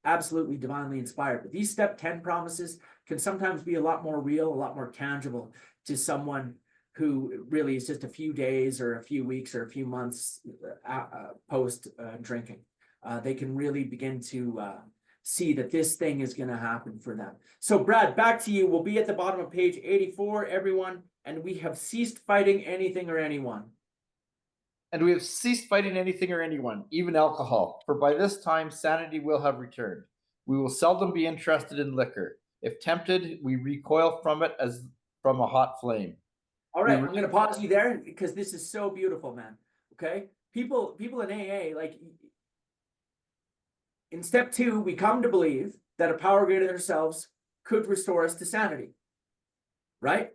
absolutely divinely inspired, but these step 10 promises can sometimes be a lot more real, a lot more tangible to someone who really is just a few days or a few weeks or a few months post drinking. They can really begin to see that this thing is going to happen for them. So Brad, back to you. We'll be at the bottom of page 84, everyone, and we have ceased fighting anything or anyone. And we have ceased fighting anything or anyone, even alcohol, for by this time sanity will have returned. We will seldom be interested in liquor. If tempted, we recoil from it as from a hot flame. All right, I'm going to pause you there because this is so beautiful, man. Okay, people in AA, like in step 2, we come to believe that a power greater than ourselves could restore us to sanity. Right?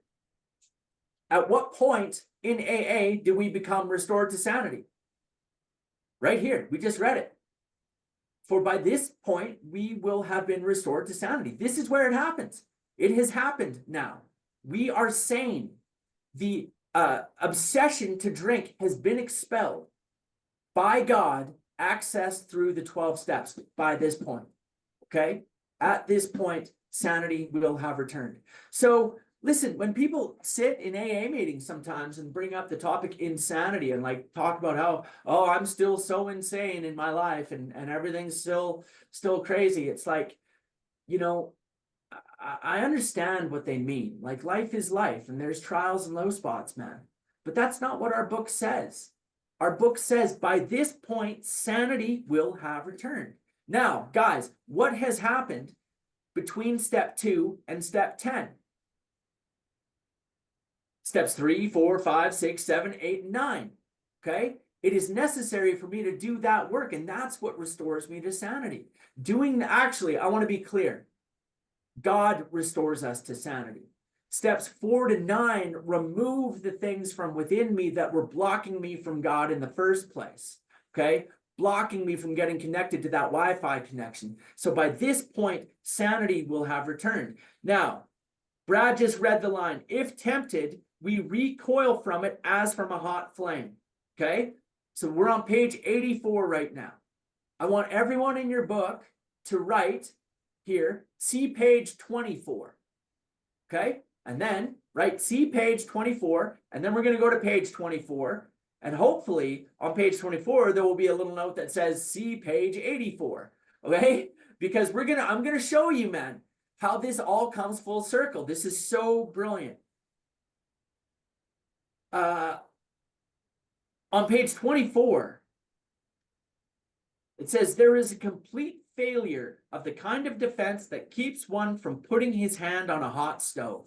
At what point in AA do we become restored to sanity? Right here, we just read it. For by this point, we will have been restored to sanity. This is where it happens. It has happened now. We are sane. The obsession to drink has been expelled by God, accessed through the 12 steps by this point. Okay? At this point, sanity will have returned. So, listen, when people sit in AA meetings sometimes and bring up the topic insanity and like talk about how, oh, I'm still so insane in my life and everything's still crazy. It's like, you know, I understand what they mean. Like life is life and there's trials and low spots, man. But that's not what our book says. Our book says by this point, sanity will have returned. Now, guys, what has happened between step 2 and step 10? Steps 3, 4, 5, 6, 7, 8, and 9. Okay? It is necessary for me to do that work, and that's what restores me to sanity. Actually, I want to be clear. God restores us to sanity. Steps 4 to 9 remove the things from within me that were blocking me from God in the first place. Okay? Blocking me from getting connected to that Wi-Fi connection. So by this point, sanity will have returned. Now, Brad just read the line, if tempted, we recoil from it as from a hot flame. Okay? So we're on page 84 right now. I want everyone in your book to write here, see page 24. Okay? And then write see page 24, and then we're going to go to page 24. And hopefully on page 24, there will be a little note that says see page 84. Okay? Because I'm going to show you, man, how this all comes full circle. This is so brilliant. On page 24, it says there is a complete failure of the kind of defense that keeps one from putting his hand on a hot stove.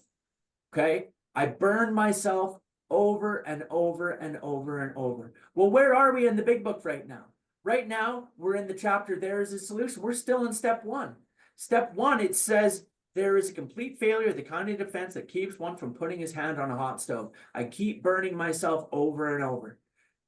Okay? I burn myself over and over and over and over. Well, where are we in the big book right now? Right now, we're in the chapter, there is a solution. We're still in step 1. Step 1, it says, There is a complete failure of the kind of defense that keeps one from putting his hand on a hot stove. I keep burning myself over and over.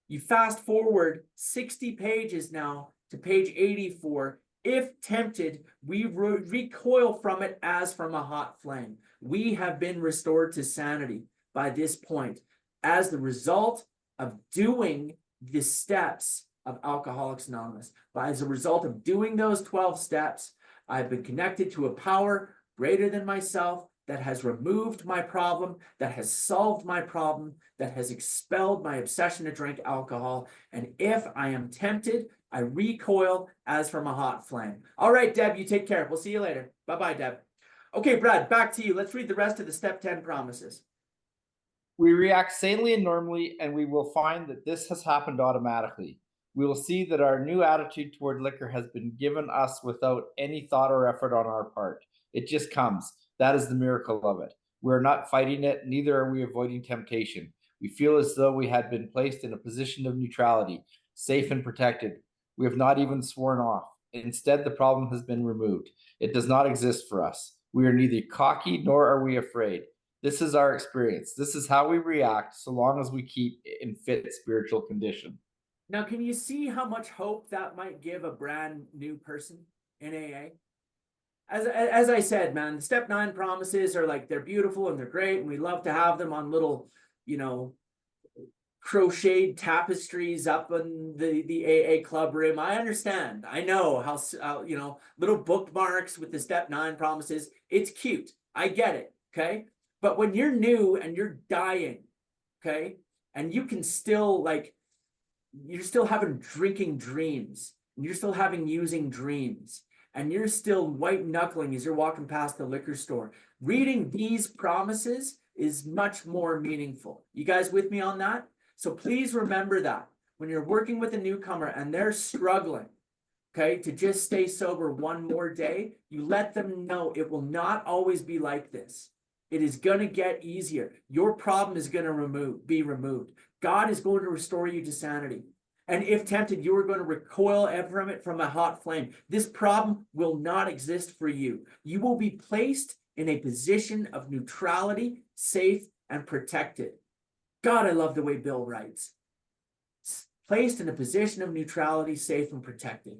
You fast forward 60 pages now to page 84. If tempted, we recoil from it as from a hot flame. We have been restored to sanity by this point as the result of doing the steps of Alcoholics Anonymous. But as a result of doing those 12 steps, I've been connected to a power greater than myself that has removed my problem, that has solved my problem, that has expelled my obsession to drink alcohol. And if I am tempted, I recoil as from a hot flame. All right, Deb, you take care. We'll see you later. Bye-bye, Deb. Okay, Brad, back to you. Let's read the rest of the step 10 promises. We react sanely and normally, and we will find that this has happened automatically. We will see that our new attitude toward liquor has been given us without any thought or effort on our part. It just comes. That is the miracle of it. We are not fighting it, neither are we avoiding temptation. We feel as though we had been placed in a position of neutrality, safe and protected. We have not even sworn off. Instead, the problem has been removed. It does not exist for us. We are neither cocky nor are we afraid. This is our experience. This is how we react so long as we keep in fit spiritual condition. Now, can you see how much hope that might give a brand new person in AA? As I said, man, the step 9 promises are like, they're beautiful and they're great, and we love to have them on little, crocheted tapestries up on the AA club room. I understand. I know how, little bookmarks with the step 9 promises. It's cute. I get it. Okay. But when you're new and you're dying, okay, and you can still you're still having drinking dreams, and you're still having using dreams, and you're still white knuckling as you're walking past the liquor store, reading these promises is much more meaningful. You guys with me on that? So please remember that when you're working with a newcomer and they're struggling, okay, to just stay sober one more day, you let them know it will not always be like this. It is going to get easier. Your problem is going to be removed. God is going to restore you to sanity. And if tempted, you are going to recoil from it from a hot flame. This problem will not exist for you. You will be placed in a position of neutrality, safe and protected. God, I love the way Bill writes. Placed in a position of neutrality, safe and protected.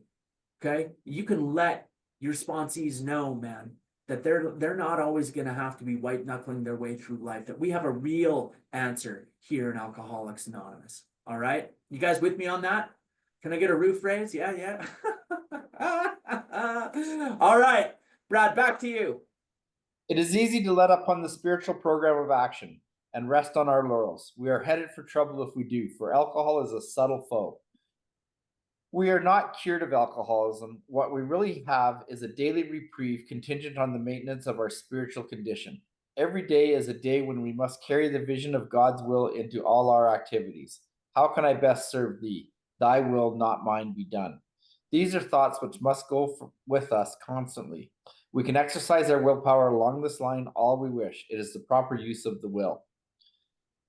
Okay? You can let your sponsees know, man, that they're not always going to have to be white knuckling their way through life, that we have a real answer here in Alcoholics Anonymous. All right. You guys with me on that? Can I get a roof raise? Yeah. All right, Brad, back to you. It is easy to let up on the spiritual program of action and rest on our laurels. We are headed for trouble if we do, for alcohol is a subtle foe. We are not cured of alcoholism. What we really have is a daily reprieve contingent on the maintenance of our spiritual condition. Every day is a day when we must carry the vision of God's will into all our activities. How can I best serve thee? Thy will, not mine, be done. These are thoughts which must go with us constantly. We can exercise our willpower along this line all we wish. It is the proper use of the will.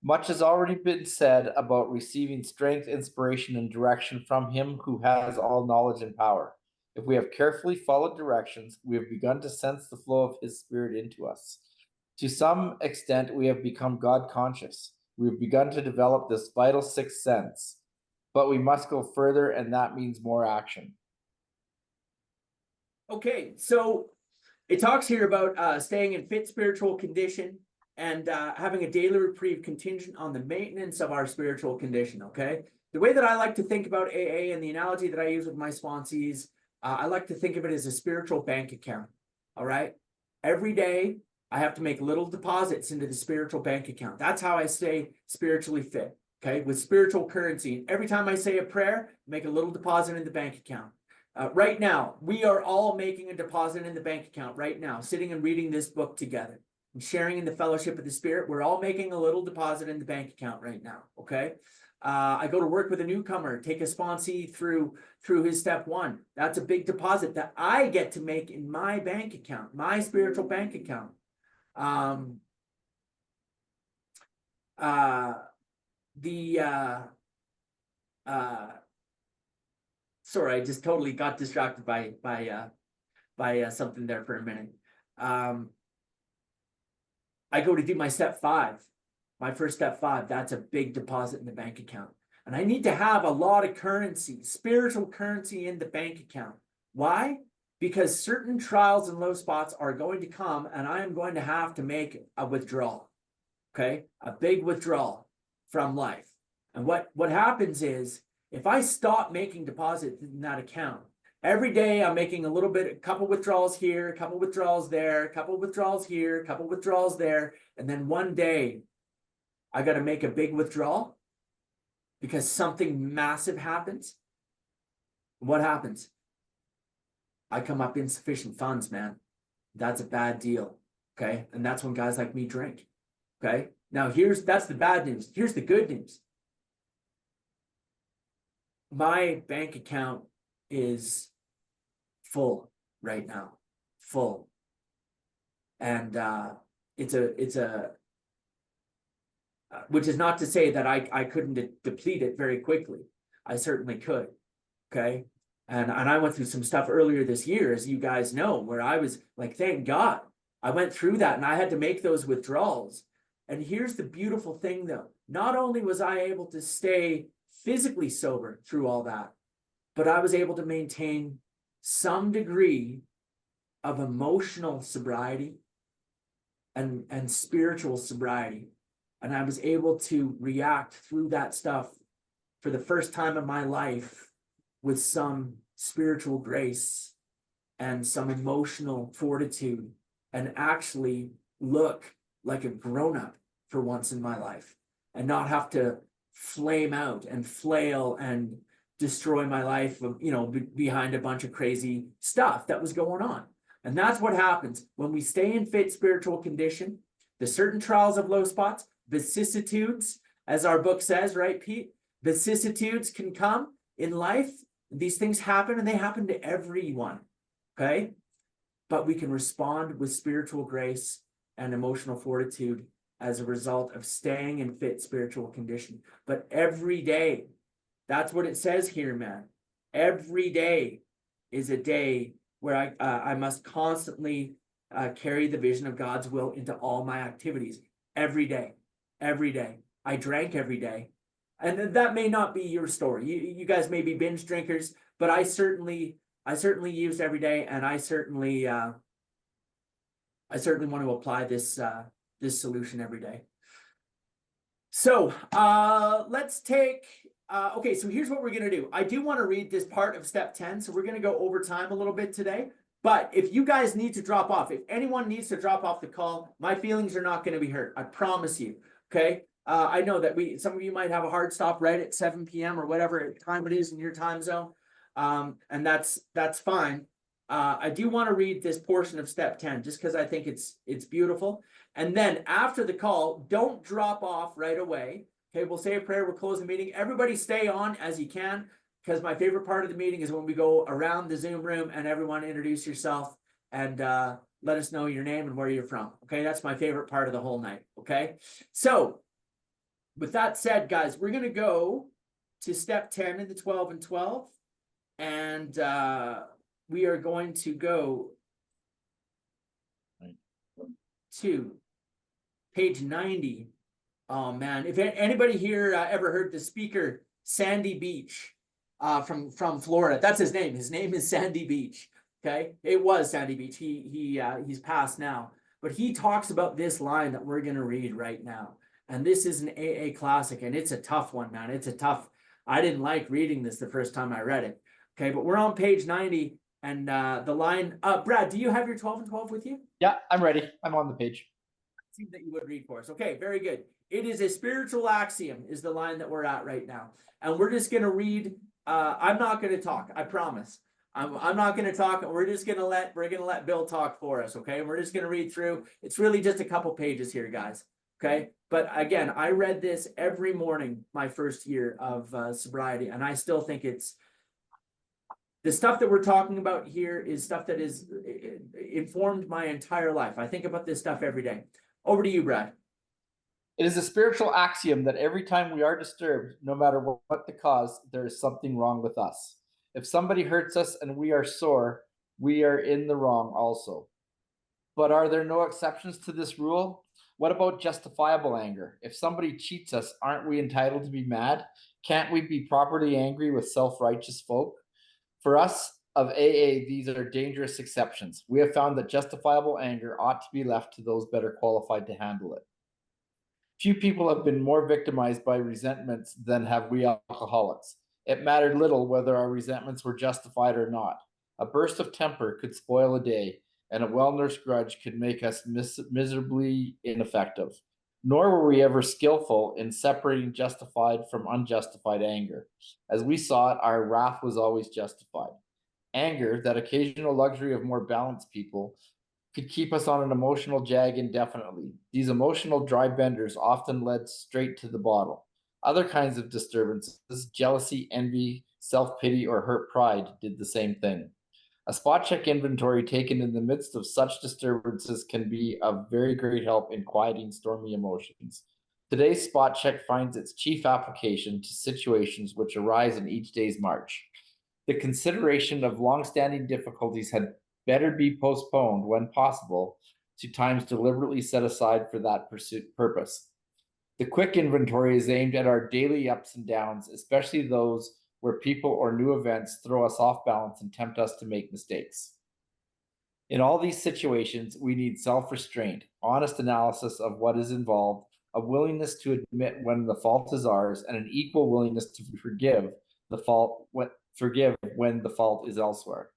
Much has already been said about receiving strength, inspiration, and direction from him who has all knowledge and power. If we have carefully followed directions, we have begun to sense the flow of his spirit into us. To some extent, we have become God conscious. We have begun to develop this vital sixth sense, but we must go further, and that means more action. Okay, so it talks here about staying in fit spiritual condition and having a daily reprieve contingent on the maintenance of our spiritual condition, okay? The way that I like to think about AA and the analogy that I use with my sponsees, I like to think of it as a spiritual bank account, all right? Every day, I have to make little deposits into the spiritual bank account. That's how I stay spiritually fit, okay? With spiritual currency. Every time I say a prayer, make a little deposit in the bank account. Right now, we are all making a deposit in the bank account right now, sitting and reading this book together and sharing in the fellowship of the Spirit. We're all making a little deposit in the bank account right now, okay? I go to work with a newcomer, take a sponsee through his step 1. That's a big deposit that I get to make in my bank account, my spiritual bank account. Sorry, I just totally got distracted by something there for a minute. I go to do my step 5, my first step 5, that's a big deposit in the bank account. And I need to have a lot of currency, spiritual currency in the bank account. Why? Because certain trials and low spots are going to come and I am going to have to make a withdrawal. Okay, a big withdrawal from life. And what happens is if I stop making deposits in that account, every day I'm making a couple withdrawals here, a couple withdrawals there, a couple withdrawals here, a couple withdrawals there. And then one day I got to make a big withdrawal because something massive happens. What happens? I come up insufficient funds, man. That's a bad deal. Okay. And that's when guys like me drink. Okay. Now that's the bad news. Here's the good news. My bank account is full right now, full. And it's a which is not to say that I couldn't deplete it very quickly. I certainly could. Okay. And I went through some stuff earlier this year, as you guys know, where I was like, thank God I went through that and I had to make those withdrawals. And here's the beautiful thing though. Not only was I able to stay physically sober through all that, but I was able to maintain some degree of emotional sobriety and spiritual sobriety. And I was able to react through that stuff for the first time in my life with some spiritual grace and some emotional fortitude and actually look like a grown-up for once in my life and not have to flame out and flail and destroy my life, behind a bunch of crazy stuff that was going on. And that's what happens when we stay in fit spiritual condition. The certain trials of low spots, vicissitudes, as our book says, right, Pete? Vicissitudes can come in life. These things happen and they happen to everyone, okay? But we can respond with spiritual grace and emotional fortitude as a result of staying in fit spiritual condition. But every day, that's what it says here, man. Every day is a day where I must constantly carry the vision of God's will into all my activities. Every day. I drank every day. And that may not be your story. You guys may be binge drinkers, but I certainly used every day, and I certainly want to apply this solution every day. So let's take okay, so here's what we're gonna do. I do want to read this part of step 10, so we're gonna go over time a little bit today. But if you guys need to drop off, if anyone needs to drop off the call, my feelings are not going to be hurt. I promise you. Okay. I know that some of you might have a hard stop right at 7 p.m. or whatever time it is in your time zone. And that's fine. I do want to read this portion of step 10 just because I think it's beautiful. And then after the call, don't drop off right away. Okay, we'll say a prayer, we'll close the meeting. Everybody stay on as you can, because my favorite part of the meeting is when we go around the Zoom room and everyone introduce yourself and let us know your name and where you're from. Okay, that's my favorite part of the whole night. Okay, so with that said, guys, we're going to go to step 10 in the 12 and 12. And we are going to go to page 90. Oh, man. If anybody here ever heard the speaker, Sandy Beach, from Florida, that's his name. His name is Sandy Beach. Okay. It was Sandy Beach. He's passed now, but he talks about this line that we're going to read right now. And this is an AA classic, and it's a tough one, man. I didn't like reading this the first time I read it. Okay. But we're on page 90, and the line, Brad, do you have your 12 and 12 with you? Yeah, I'm ready. I'm on the page. Seems that you would read for us. Okay, very good. It is a spiritual axiom is the line that we're at right now. And we're just going to read. I'm not going to talk. I promise. I'm not going to talk. We're going to let Bill talk for us. Okay. We're just going to read through. It's really just a couple pages here, guys. Okay. But again, I read this every morning, my first year of sobriety. And I still think the stuff that we're talking about here is stuff that is informed my entire life. I think about this stuff every day. Over to you, Brad. It is a spiritual axiom that every time we are disturbed, no matter what the cause, there is something wrong with us. If somebody hurts us and we are sore, we are in the wrong also. But are there no exceptions to this rule? What about justifiable anger? If somebody cheats us, aren't we entitled to be mad? Can't we be properly angry with self-righteous folk? For us of AA, these are dangerous exceptions. We have found that justifiable anger ought to be left to those better qualified to handle it. Few people have been more victimized by resentments than have we alcoholics. It mattered little whether our resentments were justified or not. A burst of temper could spoil a day, and a well-nursed grudge could make us miserably ineffective. Nor were we ever skillful in separating justified from unjustified anger. As we saw it, our wrath was always justified. Anger, that occasional luxury of more balanced people, could keep us on an emotional jag indefinitely. These emotional dry benders often led straight to the bottle. Other kinds of disturbances, jealousy, envy, self-pity, or hurt pride, did the same thing. A spot check inventory taken in the midst of such disturbances can be of very great help in quieting stormy emotions. Today's spot check finds its chief application to situations which arise in each day's march. The consideration of long-standing difficulties had better be postponed when possible to times deliberately set aside for that purpose. The quick inventory is aimed at our daily ups and downs, especially those where people or new events throw us off balance and tempt us to make mistakes. In all these situations, we need self-restraint, honest analysis of what is involved, a willingness to admit when the fault is ours, and an equal willingness to forgive when the fault is elsewhere.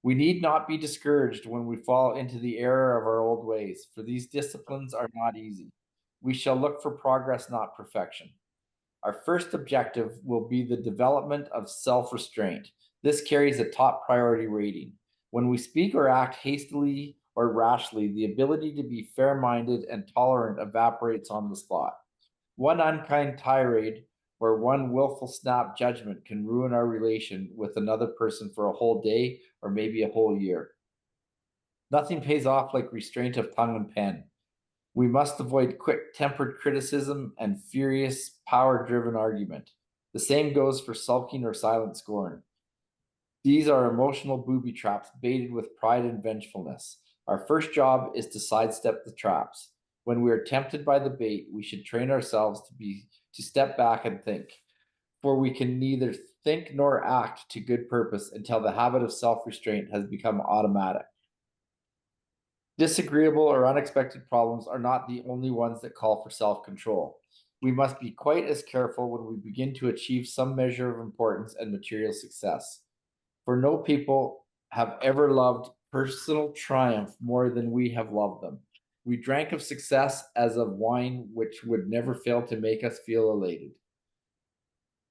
We need not be discouraged when we fall into the error of our old ways, for these disciplines are not easy. We shall look for progress, not perfection. Our first objective will be the development of self-restraint. This carries a top priority rating. When we speak or act hastily or rashly, the ability to be fair-minded and tolerant evaporates on the spot. One unkind tirade or one willful snap judgment can ruin our relation with another person for a whole day or maybe a whole year. Nothing pays off like restraint of tongue and pen. We must avoid quick-tempered criticism and furious, power-driven argument. The same goes for sulking or silent scorn. These are emotional booby traps baited with pride and vengefulness. Our first job is to sidestep the traps. When we are tempted by the bait, we should train ourselves to step back and think, for we can neither think nor act to good purpose until the habit of self-restraint has become automatic. Disagreeable or unexpected problems are not the only ones that call for self-control. We must be quite as careful when we begin to achieve some measure of importance and material success. For no people have ever loved personal triumph more than we have loved them. We drank of success as of wine, which would never fail to make us feel elated.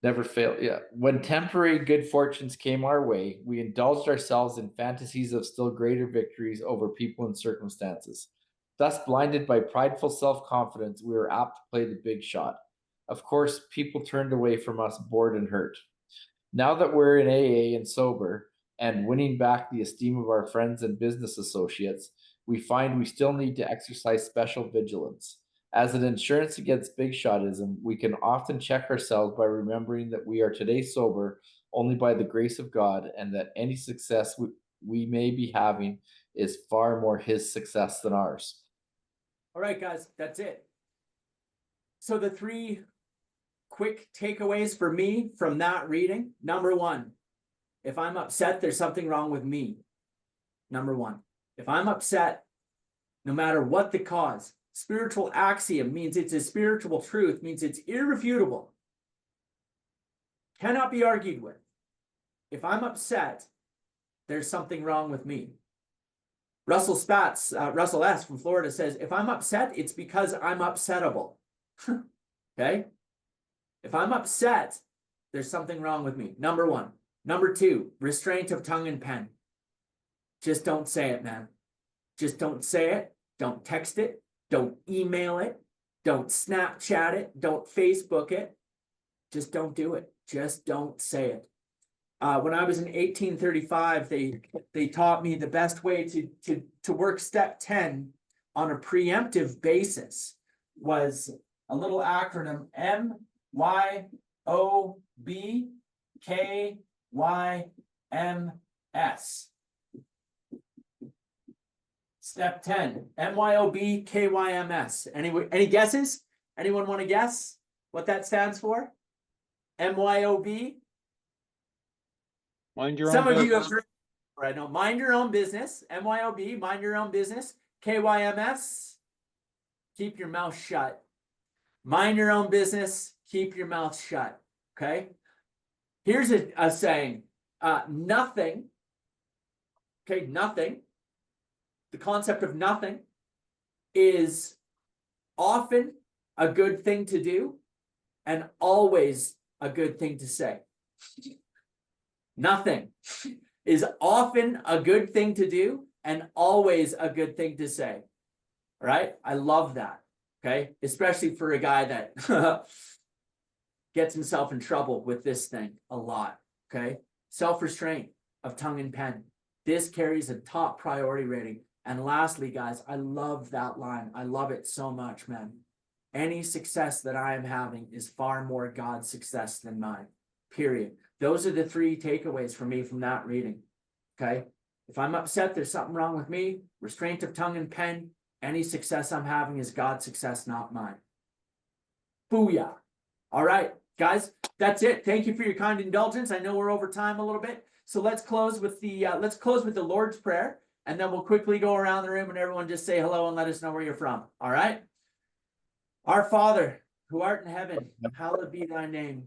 Never fail, yeah. When temporary good fortunes came our way, we indulged ourselves in fantasies of still greater victories over people and circumstances. Thus, blinded by prideful self-confidence, we were apt to play the big shot. Of course, people turned away from us bored and hurt. Now that we're in AA and sober, and winning back the esteem of our friends and business associates, we find we still need to exercise special vigilance. As an insurance against big shotism, we can often check ourselves by remembering that we are today sober only by the grace of God, and that any success we may be having is far more His success than ours. All right, guys, that's it. So the three quick takeaways for me from that reading. Number one, if I'm upset, there's something wrong with me. Number one, if I'm upset, no matter what the cause, spiritual axiom means it's a spiritual truth, means it's irrefutable, cannot be argued with. If I'm upset, there's something wrong with me. Russell S. from Florida says, if I'm upset, it's because I'm upsettable. Okay? If I'm upset, there's something wrong with me. Number one. Number two, restraint of tongue and pen. Just don't say it, man. Just don't say it. Don't text it. Don't email it. Don't Snapchat it. Don't Facebook it. Just don't do it. Just don't say it. When I was in 1835, they taught me the best way to work step 10 on a preemptive basis was a little acronym MYOBKYMS. Step 10, MYOB KYMS. Any guesses? Anyone want to guess what that stands for? MYOB? Mind your Some own of you have business. heard, right now, mind your own business. MYOB, mind your own business. KYMS, keep your mouth shut. Mind your own business, keep your mouth shut. Okay. Here's a saying, nothing. Okay, nothing. The concept of nothing is often a good thing to do and always a good thing to say. Nothing is often a good thing to do and always a good thing to say. Right? I love that. Okay. Especially for a guy that gets himself in trouble with this thing a lot. Okay. Self-restraint of tongue and pen. This carries a top priority rating. And lastly, guys, I love that line. I love it so much, man. Any success that I am having is far more God's success than mine. Period. Those are the 3 takeaways for me from that reading. Okay. If I'm upset, there's something wrong with me. Restraint of tongue and pen. Any success I'm having is God's success, not mine. Booyah. All right, guys, that's it. Thank you for your kind indulgence. I know we're over time a little bit. So let's close with the Lord's Prayer, and then we'll quickly go around the room and everyone just say hello and let us know where you're from. All right. Our Father, who art in heaven, hallowed be thy name.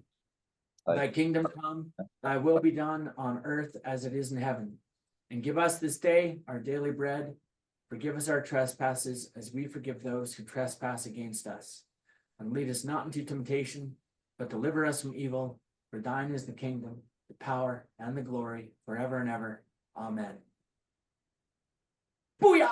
Thy kingdom come, thy will be done on earth as it is in heaven. And give us this day our daily bread. Forgive us our trespasses as we forgive those who trespass against us. And lead us not into temptation, but deliver us from evil. For thine is the kingdom, the power, and the glory forever and ever. Amen. Booyah!